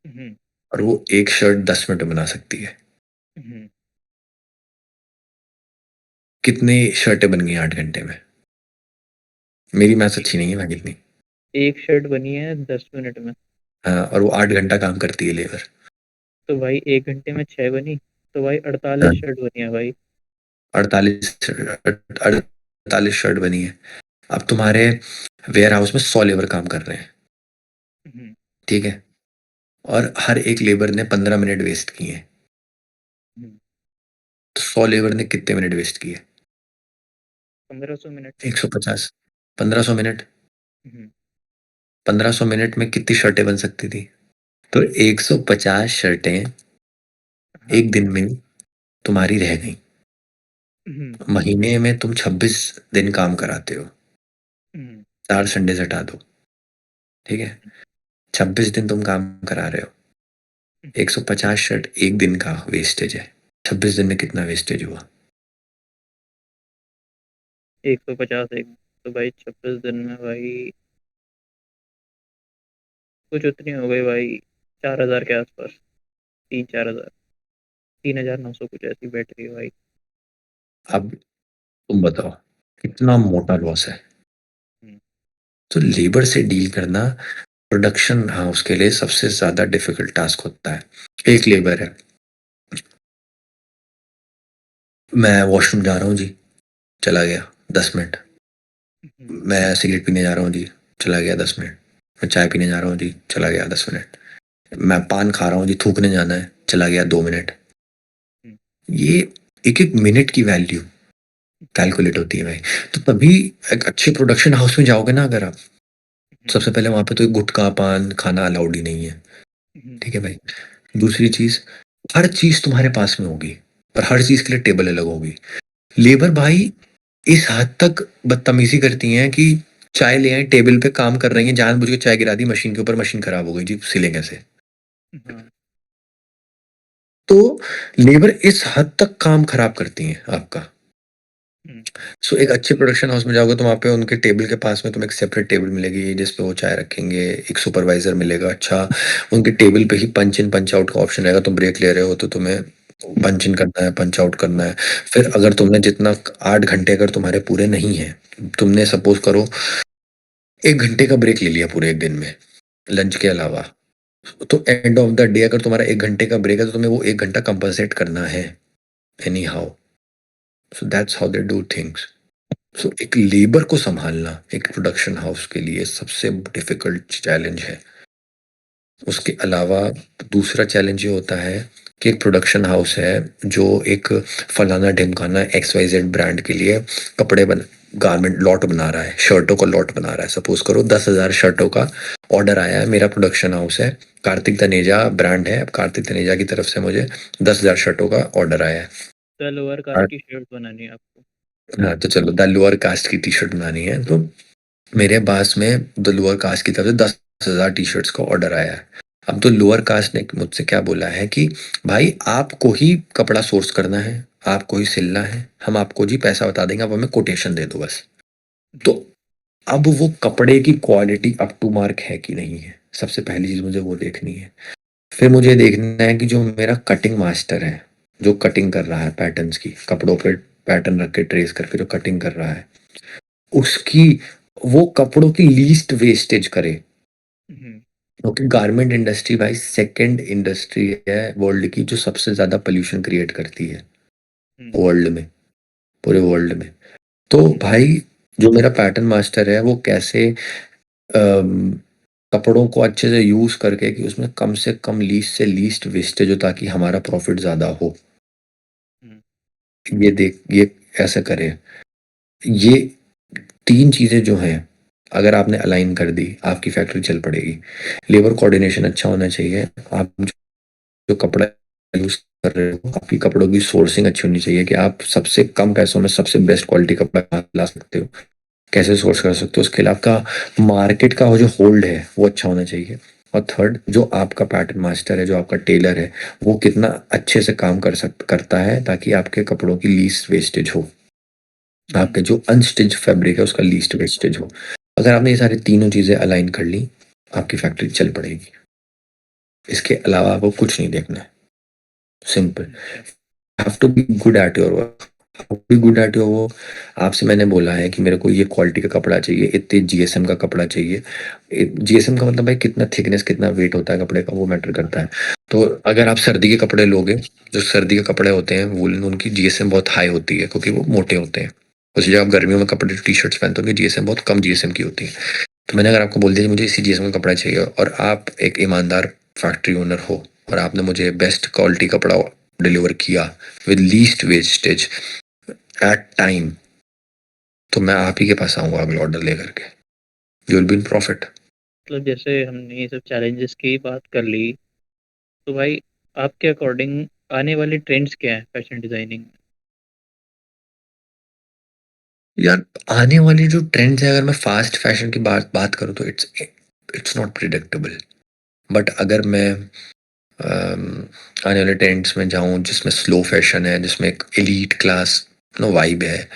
हम्म। और वो एक शर्ट 10 मिनट में बना सकती है। हम्म। कितनी शर्टें बन गई 8 घंटे में? मेरी मैथ्स एक अच्छी नहीं है भाई इतनी। एक शर्ट बनी है 10 मिनट में। हाँ, और वो 8 घंटा काम करती है लेबर। तो भाई 1 घंटे में 6 बनी, तो भाई 48 शर्ट बनी है भाई। 48 शर्ट बनी है। अब तुम्हारे वेयर हाउस में 100 लेबर काम कर रहे हैं, हम्म। ठीक है, और हर एक लेबर ने 15 मिनट वेस्ट किए हैं। हम्म। तो 100 लेबर ने कितने मिनट वेस्ट किए? 1500 मिनट। 150। 1500 मिनट। हम्म। 1500 मिनट में कितनी शर्टें बन सकती थी? तो 150 शर्टें हाँ। एक दिन में तुम्हारी रह गई। हम्म। महीने में तुम 26 दिन काम कराते हो, हम्म। 4 संडे से हटा दो, ठीक है, 26 दिन तुम काम करा रहे हो। हम्म। 150 शर्ट एक दिन का वेस्टेज है। 26 दिन में कितना वेस्टेज हुआ? 150 एक, तो भाई 26 दिन में भाई कुछ उतनी हो गई भाई, 4,000 के आसपास। 3-4 हज़ार, 3,900 कुछ ऐसी बैठ रही है भाई। अब तुम बताओ कितना मोटा लॉस है। हम्म। तो लेबर से डील करना प्रोडक्शन हाउस के लिए सबसे ज्यादा डिफिकल्ट टास्क होता है। एक लेबर है, मैं वॉशरूम जा रहा हूँ जी, चला गया 10 मिनट। हम्म। मैं सिगरेट पीने जा रहा हूँ जी, चला गया 10 मिनट। मैं चाय पीने जा रहा हूँ जी, चला गया 10 मिनट। मैं पान खा रहा हूँ जी, थूकने जाना है, चला गया 2 मिनट। हम्म। ये एक एक मिनट की वैल्यू कैलकुलेट होती है भाई। तो तभी एक अच्छे प्रोडक्शन हाउस में जाओगे ना अगर आप, हम्म। सबसे पहले वहां पे तो गुटखा पान खाना अलाउड ही नहीं है, हम्म। ठीक है भाई। दूसरी चीज, हर चीज तुम्हारे पास में होगी पर हर चीज के लिए टेबल अलग होगी। लेबर भाई इस हद तक बदतमीजी करती हैं कि चाय ले आए, टेबल पे काम कर रही हैं, जानबूझ के चाय गिरा दी मशीन के ऊपर, मशीन खराब हो गई जी, सिले कैसे? हाँ। तो लेबर इस हद तक काम खराब करती हैं आपका। हम्म। सो एक अच्छे प्रोडक्शन हाउस में जाओगे तो वहाँ पे उनके टेबल के पास में तुम्हें एक सेपरेट टेबल मिलेगी जिस पे वो चाय रखेंगे, एक सुपरवाइजर मिलेगा अच्छा। उनके टेबल पे ही पंच इन पंच आउट का ऑप्शन रहेगा, तुम ब्रेक ले रहे हो तो तुम्हें पंच इन करना है, पंच आउट करना है। फिर अगर तुमने जितना 8 घंटे अगर तुम्हारे पूरे नहीं है, तुमने सपोज करो 1 घंटे का ब्रेक ले लिया पूरे एक दिन में लंच के अलावा, तो एंड ऑफ द डे अगर तुम्हारा 1 घंटे का ब्रेक है तो तुम्हें वो 1 घंटा कंपनसेट करना है anyhow. So that's how they do things. So एक लेबर को संभालना एक प्रोडक्शन हाउस के लिए सबसे डिफिकल्ट चैलेंज है। उसके अलावा दूसरा चैलेंज ये होता है कि एक प्रोडक्शन हाउस है जो एक फलाना ढिमकाना एक्स वाई जेड ब्रांड के लिए कपड़े बन गारमेंट लॉट बना रहा है, शर्टों का लॉट बना रहा है। सपोज करो 10,000 शर्टों का ऑर्डर आया है, मेरा प्रोडक्शन हाउस है, कार्तिक तनेजा ब्रांड है, अब कार्तिक तनेजा की तरफ से मुझे 10,000 शर्टों का ऑर्डर आया है। सलवार काट की शर्ट बनानी है आपको। हाँ, तो चलो द लोअर कास्ट की टी-शर्ट बनानी है, तो मेरे पास में द लोअर कास्ट की तरफ से 10,000 टी-शर्ट्स का ऑर्डर आया है। अब तो लोअर कास्ट ने मुझसे क्या बोला है कि भाई आपको ही कपड़ा सोर्स करना है, आपको ही सिलना है, हम आपको जी पैसा बता देंगे, आप हमें कोटेशन दे दो बस। तो जी। अब वो कपड़े की क्वालिटी अप टू मार्क है कि नहीं है, सबसे पहली चीज़ मुझे वो देखनी है। फिर मुझे देखना है कि जो मेरा कटिंग मास्टर है, जो कटिंग कर रहा है पैटर्न्स की, कपड़ों पे पैटर्न रख के ट्रेस करके जो कटिंग कर रहा है, उसकी वो कपड़ों की लीस्ट वेस्टेज करे। हम्म। क्योंकि गारमेंट इंडस्ट्री भाई सेकंड इंडस्ट्री है वर्ल्ड की जो सबसे ज़्यादा पोल्यूशन क्रिएट करती है हम्म। वर्ल्ड में, पूरे वर्ल्ड में। तो हम्म। भाई जो मेरा पैटर्न मास्टर है वो कैसे अम, कपड़ों को अच्छे से यूज़ करके कि उसमें कम से कम लीस्ट से लीस्ट वेस्टेज हो ताकि हमारा प्रॉफिट ज़्यादा हो, हम्म। ये देख ये ऐसे करे। ये तीन चीज़ें जो हैं, अगर आपने अलाइन कर दी आपकी फैक्ट्री चल पड़ेगी। लेबर कोऑर्डिनेशन अच्छा होना चाहिए, आप जो कपड़ा यूज कर रहे हो आपकी कपड़ों की सोर्सिंग अच्छी होनी चाहिए कि आप सबसे कम पैसों में सबसे बेस्ट क्वालिटी कपड़ा कहाँ ला सकते हो, कैसे सोर्स कर सकते हो, उसके लिए आपका मार्केट का वो जो होल्ड है वो अच्छा होना चाहिए। और थर्ड, जो आपका पैटर्न मास्टर है, जो आपका टेलर है, वो कितना अच्छे से काम करता है ताकि आपके कपड़ों की लीस्ट वेस्टेज हो, आपके हम्म। जो अनस्टिच फैब्रिक है उसका लीस्ट वेस्टेज हो। अगर आपने ये सारी तीनों चीज़ें अलाइन कर ली आपकी फैक्ट्री चल पड़ेगी। इसके अलावा आपको कुछ नहीं देखना है, सिंपल। अच्छा। Have to be good at your work, be good at your work. आपसे मैंने बोला है कि मेरे को ये क्वालिटी का कपड़ा चाहिए, इतने जीएसएम का कपड़ा चाहिए। जीएसएम का मतलब भाई कितना थिकनेस कितना वेट होता है कपड़े का, वो मैटर करता है। तो अगर आप सर्दी के कपड़े लोगे, जो सर्दी के कपड़े होते हैं वूलन, उनकी जीएसएम बहुत हाई होती है क्योंकि वो मोटे होते हैं। उसी जगह आप गर्मियों में कपड़े टी शर्ट्स पहनते होंगे, जीएसएम बहुत कम जीएसएम की होती है। तो मैंने अगर आपको बोल दिया कि मुझे इसी जीएसएम का कपड़ा चाहिए और आप एक ईमानदार फैक्ट्री ओनर हो और आपने मुझे बेस्ट क्वालिटी कपड़ा डिलीवर किया with least wastage at time, तो मैं आप ही के पास आऊंगा अगला ऑर्डर लेकर के। You will be in profit. मतलब जैसे हमने ये सब चैलेंजेस की बात कर ली, तो भाई आपके अकॉर्डिंग आने वाले ट्रेंड्स क्या हैं फैशन डिजाइनिंग में? यार आने वाली जो ट्रेंड्स है, अगर मैं फास्ट फैशन की बात बात करूँ तो इट्स नॉट प्रिडिक्टेबल। बट अगर मैं आने वाले ट्रेंड्स में जाऊं जिसमें स्लो फैशन है, जिसमें एक एलीट क्लास नो वाइब है,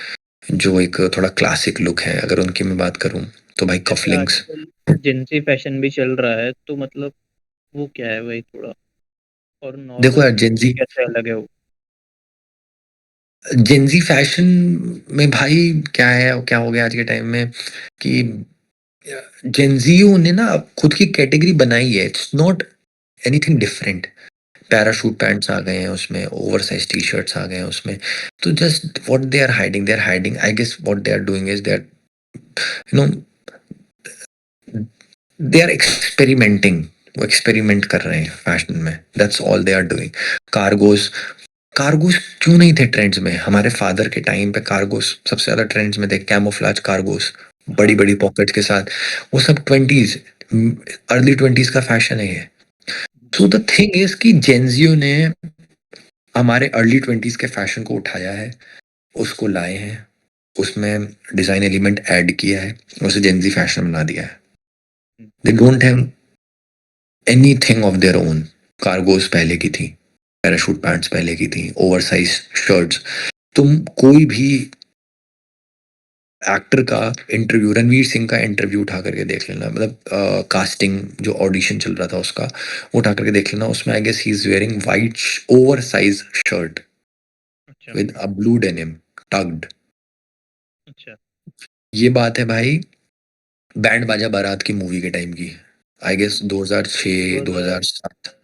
जो एक थोड़ा क्लासिक लुक है, अगर उनकी मैं बात करूं तो भाई जैसे कफलिंग्स। आजकल जिनसी फैशन भी चल रहा है, तो मतलब वो क्या है भाई थोड़ा, और देखो नॉर्मल यार फैशन से कैसे अलग है वो? जेंजी फैशन में भाई क्या है, क्या हो गया आज के टाइम में कि जेंजीओ ने ना अब खुद की कैटेगरी बनाई है, it's not anything different. Parachute pants आ गए हैं उसमें, ओवर साइज टी शर्ट्स आ गए हैं उसमें। तो just what they are hiding I guess, what they are doing is they are you know they are experimenting. वो एक्सपेरिमेंट कर रहे हैं फैशन में, that's all they are doing. Cargos, cargos क्यों नहीं थे ट्रेंड्स में? हमारे फादर के टाइम पे कार्गोस सबसे ज्यादा ट्रेंड्स में थे, कैमोफ्लाज कार्गोस, बड़ी हाँ। बड़ी पॉकेट्स के साथ। वो सब ट्वेंटीज, अर्ली ट्वेंटीज का फैशन है ये। सो द थिंग इज कि जेंजियो ने हमारे अर्ली ट्वेंटीज के फैशन को उठाया है, उसको लाए हैं, उसमें डिजाइन एलिमेंट ऐड किया है, उसे जेंजी फैशन बना दिया है। They don't have anything of their own. Cargos पहले की थी, पैराशूट पैंट्स पहले की थी, ओवर साइज शर्ट्स। तुम कोई भी एक्टर का इंटरव्यू, रणवीर सिंह का इंटरव्यू उठा करके देख लेना, मतलब कास्टिंग जो ऑडिशन चल रहा था उसका, वो उठा करके देख लेना, उसमें I guess he is wearing white oversize shirt अच्छा। With a blue denim tucked. अच्छा। ये बात है भाई बैंड बाजा बारात की मूवी के टाइम की, आई गेस 2006 2000, 2007।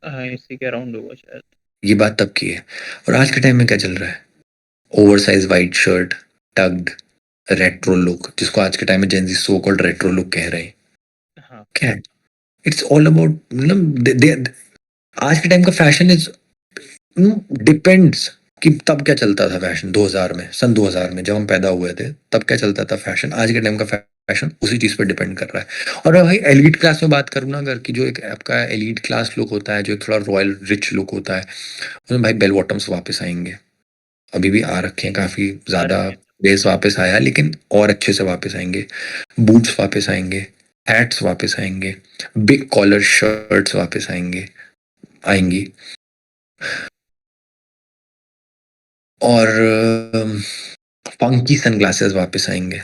हाँ इसी के अराउंड होगा शायद। ये बात तब की है। और आज के टाइम में क्या चल रहा है? Over size white shirt, tugged, retro look, जिसको आज के टाइम में Gen Z so called retro look कह रहे हैं। हाँ। क्या है? इट्स ऑल अबाउट, मतलब आज के टाइम का फैशन इज डिपेंड्स कि तब क्या चलता था फैशन 2000 में, सन 2000 में जब हम पैदा हुए थे तब क्या चलता था फैशन, आज के टाइम का फैशन उसी चीज पर डिपेंड कर रहा है। और भाई एलीट क्लास में बात करूँ ना अगर, कि जो एक आपका एलीट क्लास लुक होता है, जो एक थोड़ा रॉयल रिच लुक होता है, उसमें भाई बेल बॉटम्स वापस आएंगे। अभी भी आ रखे हैं, काफ़ी आ ज़्यादा रखे हैं। क्रेज़ वापस आया, लेकिन और अच्छे से वापस आएँगे। बूट्स वापस आएँगे, हैट्स वापस आएँगे, बिग कॉलर शर्ट्स वापस आएँगी और फंकी सनग्लासेस वापस आएँगे,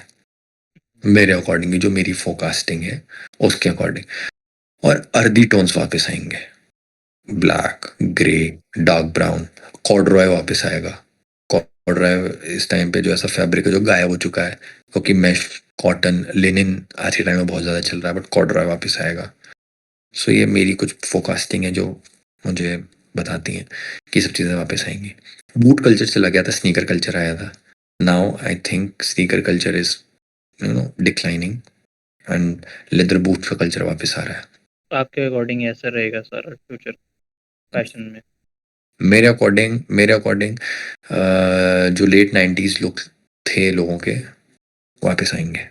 मेरे अकॉर्डिंग, जो मेरी फोरकास्टिंग है, उसके अकॉर्डिंग। और अर्दी टोन्स वापस आएँगे, black, grey, dark brown, corduroy वापस आएगा। कॉर्डरॉय इस टाइम पे जो ऐसा फैब्रिक है जो गायब हो चुका है, क्योंकि मैश, कॉटन, लिनन आज के टाइम में बहुत ज़्यादा चल रहा है, बट कॉर्डरॉय वापस आएगा। सो ये मेरी कुछ फोरकास्टिंग है जो मुझे बताती हैं कि सब चीज़ें वापस आएँगी। बूट कल्चर चला गया था, स्नीकर कल्चर आया था। Now I think sneaker culture is declining and leather boot का कल्चर वापस आ रहा है। आपके अकॉर्डिंग ऐसा रहेगा सारा फ्यूचर फैशन में? मेरे अकॉर्डिंग जो लेट 90s लुक थे लोगों के, वापस आएँगे।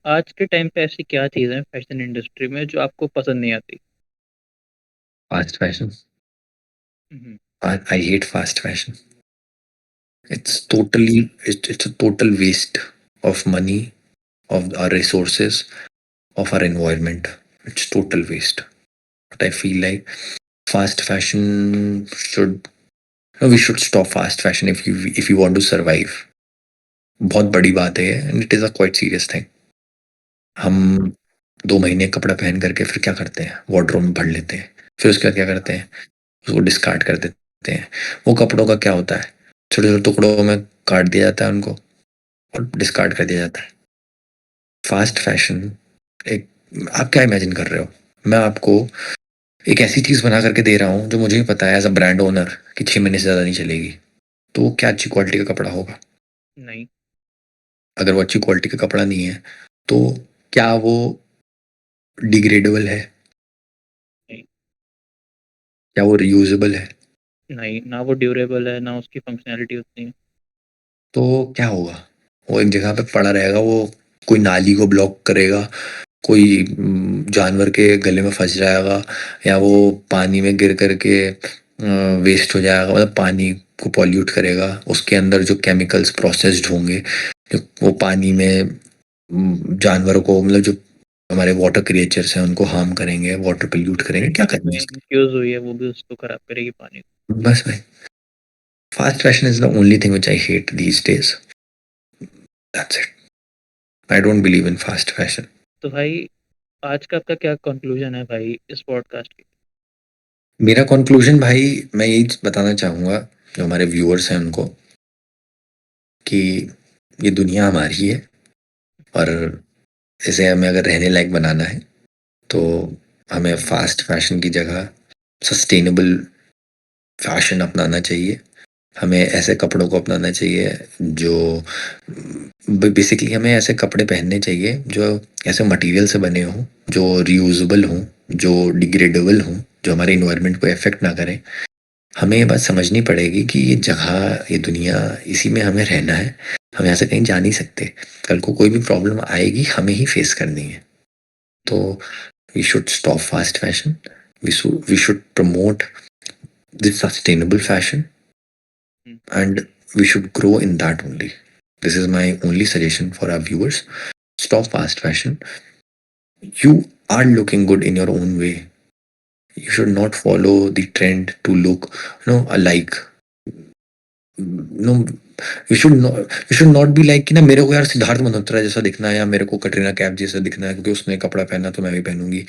आज के टाइम पे ऐसी क्या चीज़ें हैं फैशन इंडस्ट्री में जो आपको पसंद नहीं आती? Fast fashion, hmm. I hate fast fashion. It's a total waste of money, of our resources, of our environment. It's total waste. But I feel like fast fashion should, no, we should stop fast fashion if you want to survive. बहुत बड़ी बात है and it is a quite serious thing. हम 2 महीने कपड़ा पहन करके फिर क्या करते हैं? वार्डरोब में भर लेते हैं। फिर उसके बाद क्या करते हैं? उसको डिस्कार्ड कर देते हैं। वो कपड़ों का क्या होता है? छोटे-छोटे टुकड़ों में काट दिया जाता है उनको और डिस्कार्ड कर दिया जाता है। फास्ट फैशन एक, आप क्या इमेजिन कर रहे हो? मैं आपको एक ऐसी चीज़ बना करके दे रहा हूँ जो मुझे भी पता है एज़ अ ब्रांड ओनर कि 6 महीने से ज़्यादा नहीं चलेगी। तो वो क्या अच्छी क्वालिटी का कपड़ा होगा? नहीं। अगर वो अच्छी क्वालिटी का कपड़ा नहीं है, तो क्या वो डिग्रेडेबल है? नहीं। क्या वो रीयूजेबल है? नहीं, ना वो ड्यूरेबल है ना उसकी फंक्शनैलिटी उतनी है। तो क्या होगा? वो एक जगह पे पड़ा रहेगा, वो कोई नाली को ब्लॉक करेगा, कोई जानवर के गले में फँस जाएगा, या वो पानी में गिर कर के वेस्ट हो जाएगा, मतलब पानी को पॉल्यूट करेगा। उसके अंदर जो केमिकल्स प्रोसेस्ड होंगे, जो वो पानी में जानवरों को, मतलब जो हमारे वाटर क्रिएचर्स हैं उनको हार्म करेंगे, वाटर पोल्यूट करेंगे, क्या जो करेंगे? इन्फ्यूज हुई है वो भी उसको खराब करेगी पानी को। बस भाई, fast fashion is the only thing which I hate these days. That's it. I don't believe in fast fashion. तो भाई, आज का आपका क्या कंक्लूजन है भाई इस पॉडकास्ट की? मेरा कंक्लूजन भाई, मैं यही बताना चाहूँगा जो हमारे व्यूअर्स हैं उनको, कि ये दुनिया हमारी है और इसे हमें अगर रहने लायक बनाना है, तो हमें फास्ट फैशन की जगह सस्टेनेबल फैशन अपनाना चाहिए। हमें ऐसे कपड़ों को अपनाना चाहिए जो, बेसिकली हमें ऐसे कपड़े पहनने चाहिए जो ऐसे मटेरियल से बने हों, जो रीयूजेबल हों, जो डिग्रेडेबल हों, जो हमारे इन्वायरमेंट को इफ़ेक्ट ना करें। हमें ये बात समझनी पड़ेगी कि ये जगह, ये दुनिया, इसी में हमें रहना है। हम यहाँ से कहीं जा नहीं सकते। कल को कोई भी प्रॉब्लम आएगी, हमें ही फेस करनी है। तो we should stop fast fashion. We should promote this sustainable fashion hmm. and we should grow in that only. This is my only suggestion for our viewers. Stop fast fashion. You are looking good in your own way. You should not follow the trend to look, alike. No, you should not be like कि ना, मेरे को यार सिद्धार्थ मल्होत्रा जैसा दिखना है या मेरे को कटरीना कैफ जैसा दिखना है क्योंकि उसने कपड़ा पहना तो मैं भी पहनूंगी।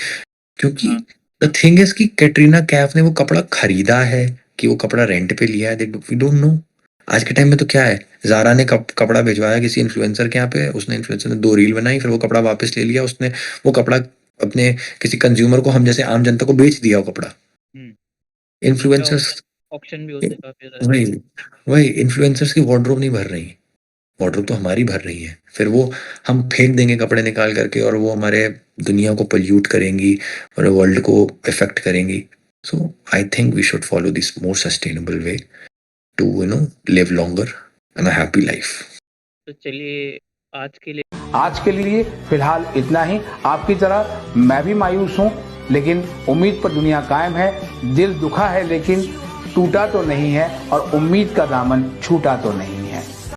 क्योंकि हाँ। द थिंग इज कि कैटरीना कैफ ने वो कपड़ा खरीदा है कि वो कपड़ा रेंट पे लिया है, वी डोंट नो। आज के टाइम में तो क्या है, ज़ारा ने कपड़ा भिजवाया किसी इन्फ्लुएंसर के यहाँ पे, उसने, इन्फ्लुएंसर ने 2 रील बनाई, फिर वो कपड़ा वापस ले लिया उसने। वो कपड़ा अपने किसी कंज्यूमर को, हम जैसे आम जनता को बेच दिया वो कपड़ा। हम्म। उसका इन्फ्लुएंसर्स, ऑक्शन ऑक्शन भी होते हैं काफी सारे। वही वही इन्फ्लुएंसर्स की वार्डरोब नहीं भर रही, वार्डरोब तो हमारी भर रही है। फिर वो हम फेंक देंगे कपड़े निकाल करके और वो हमारे दुनिया को पोल्यूट करेंगी और वर्ल्ड को इफेक्ट करेंगी। So I think we should follow this more sustainable way to live longer and a happy life. तो चलिए, आज के लिए फिलहाल इतना ही। आपकी तरह मैं भी मायूस हूँ, लेकिन उम्मीद पर दुनिया कायम है। दिल दुखा है लेकिन टूटा तो नहीं है और उम्मीद का दामन छूटा तो नहीं है।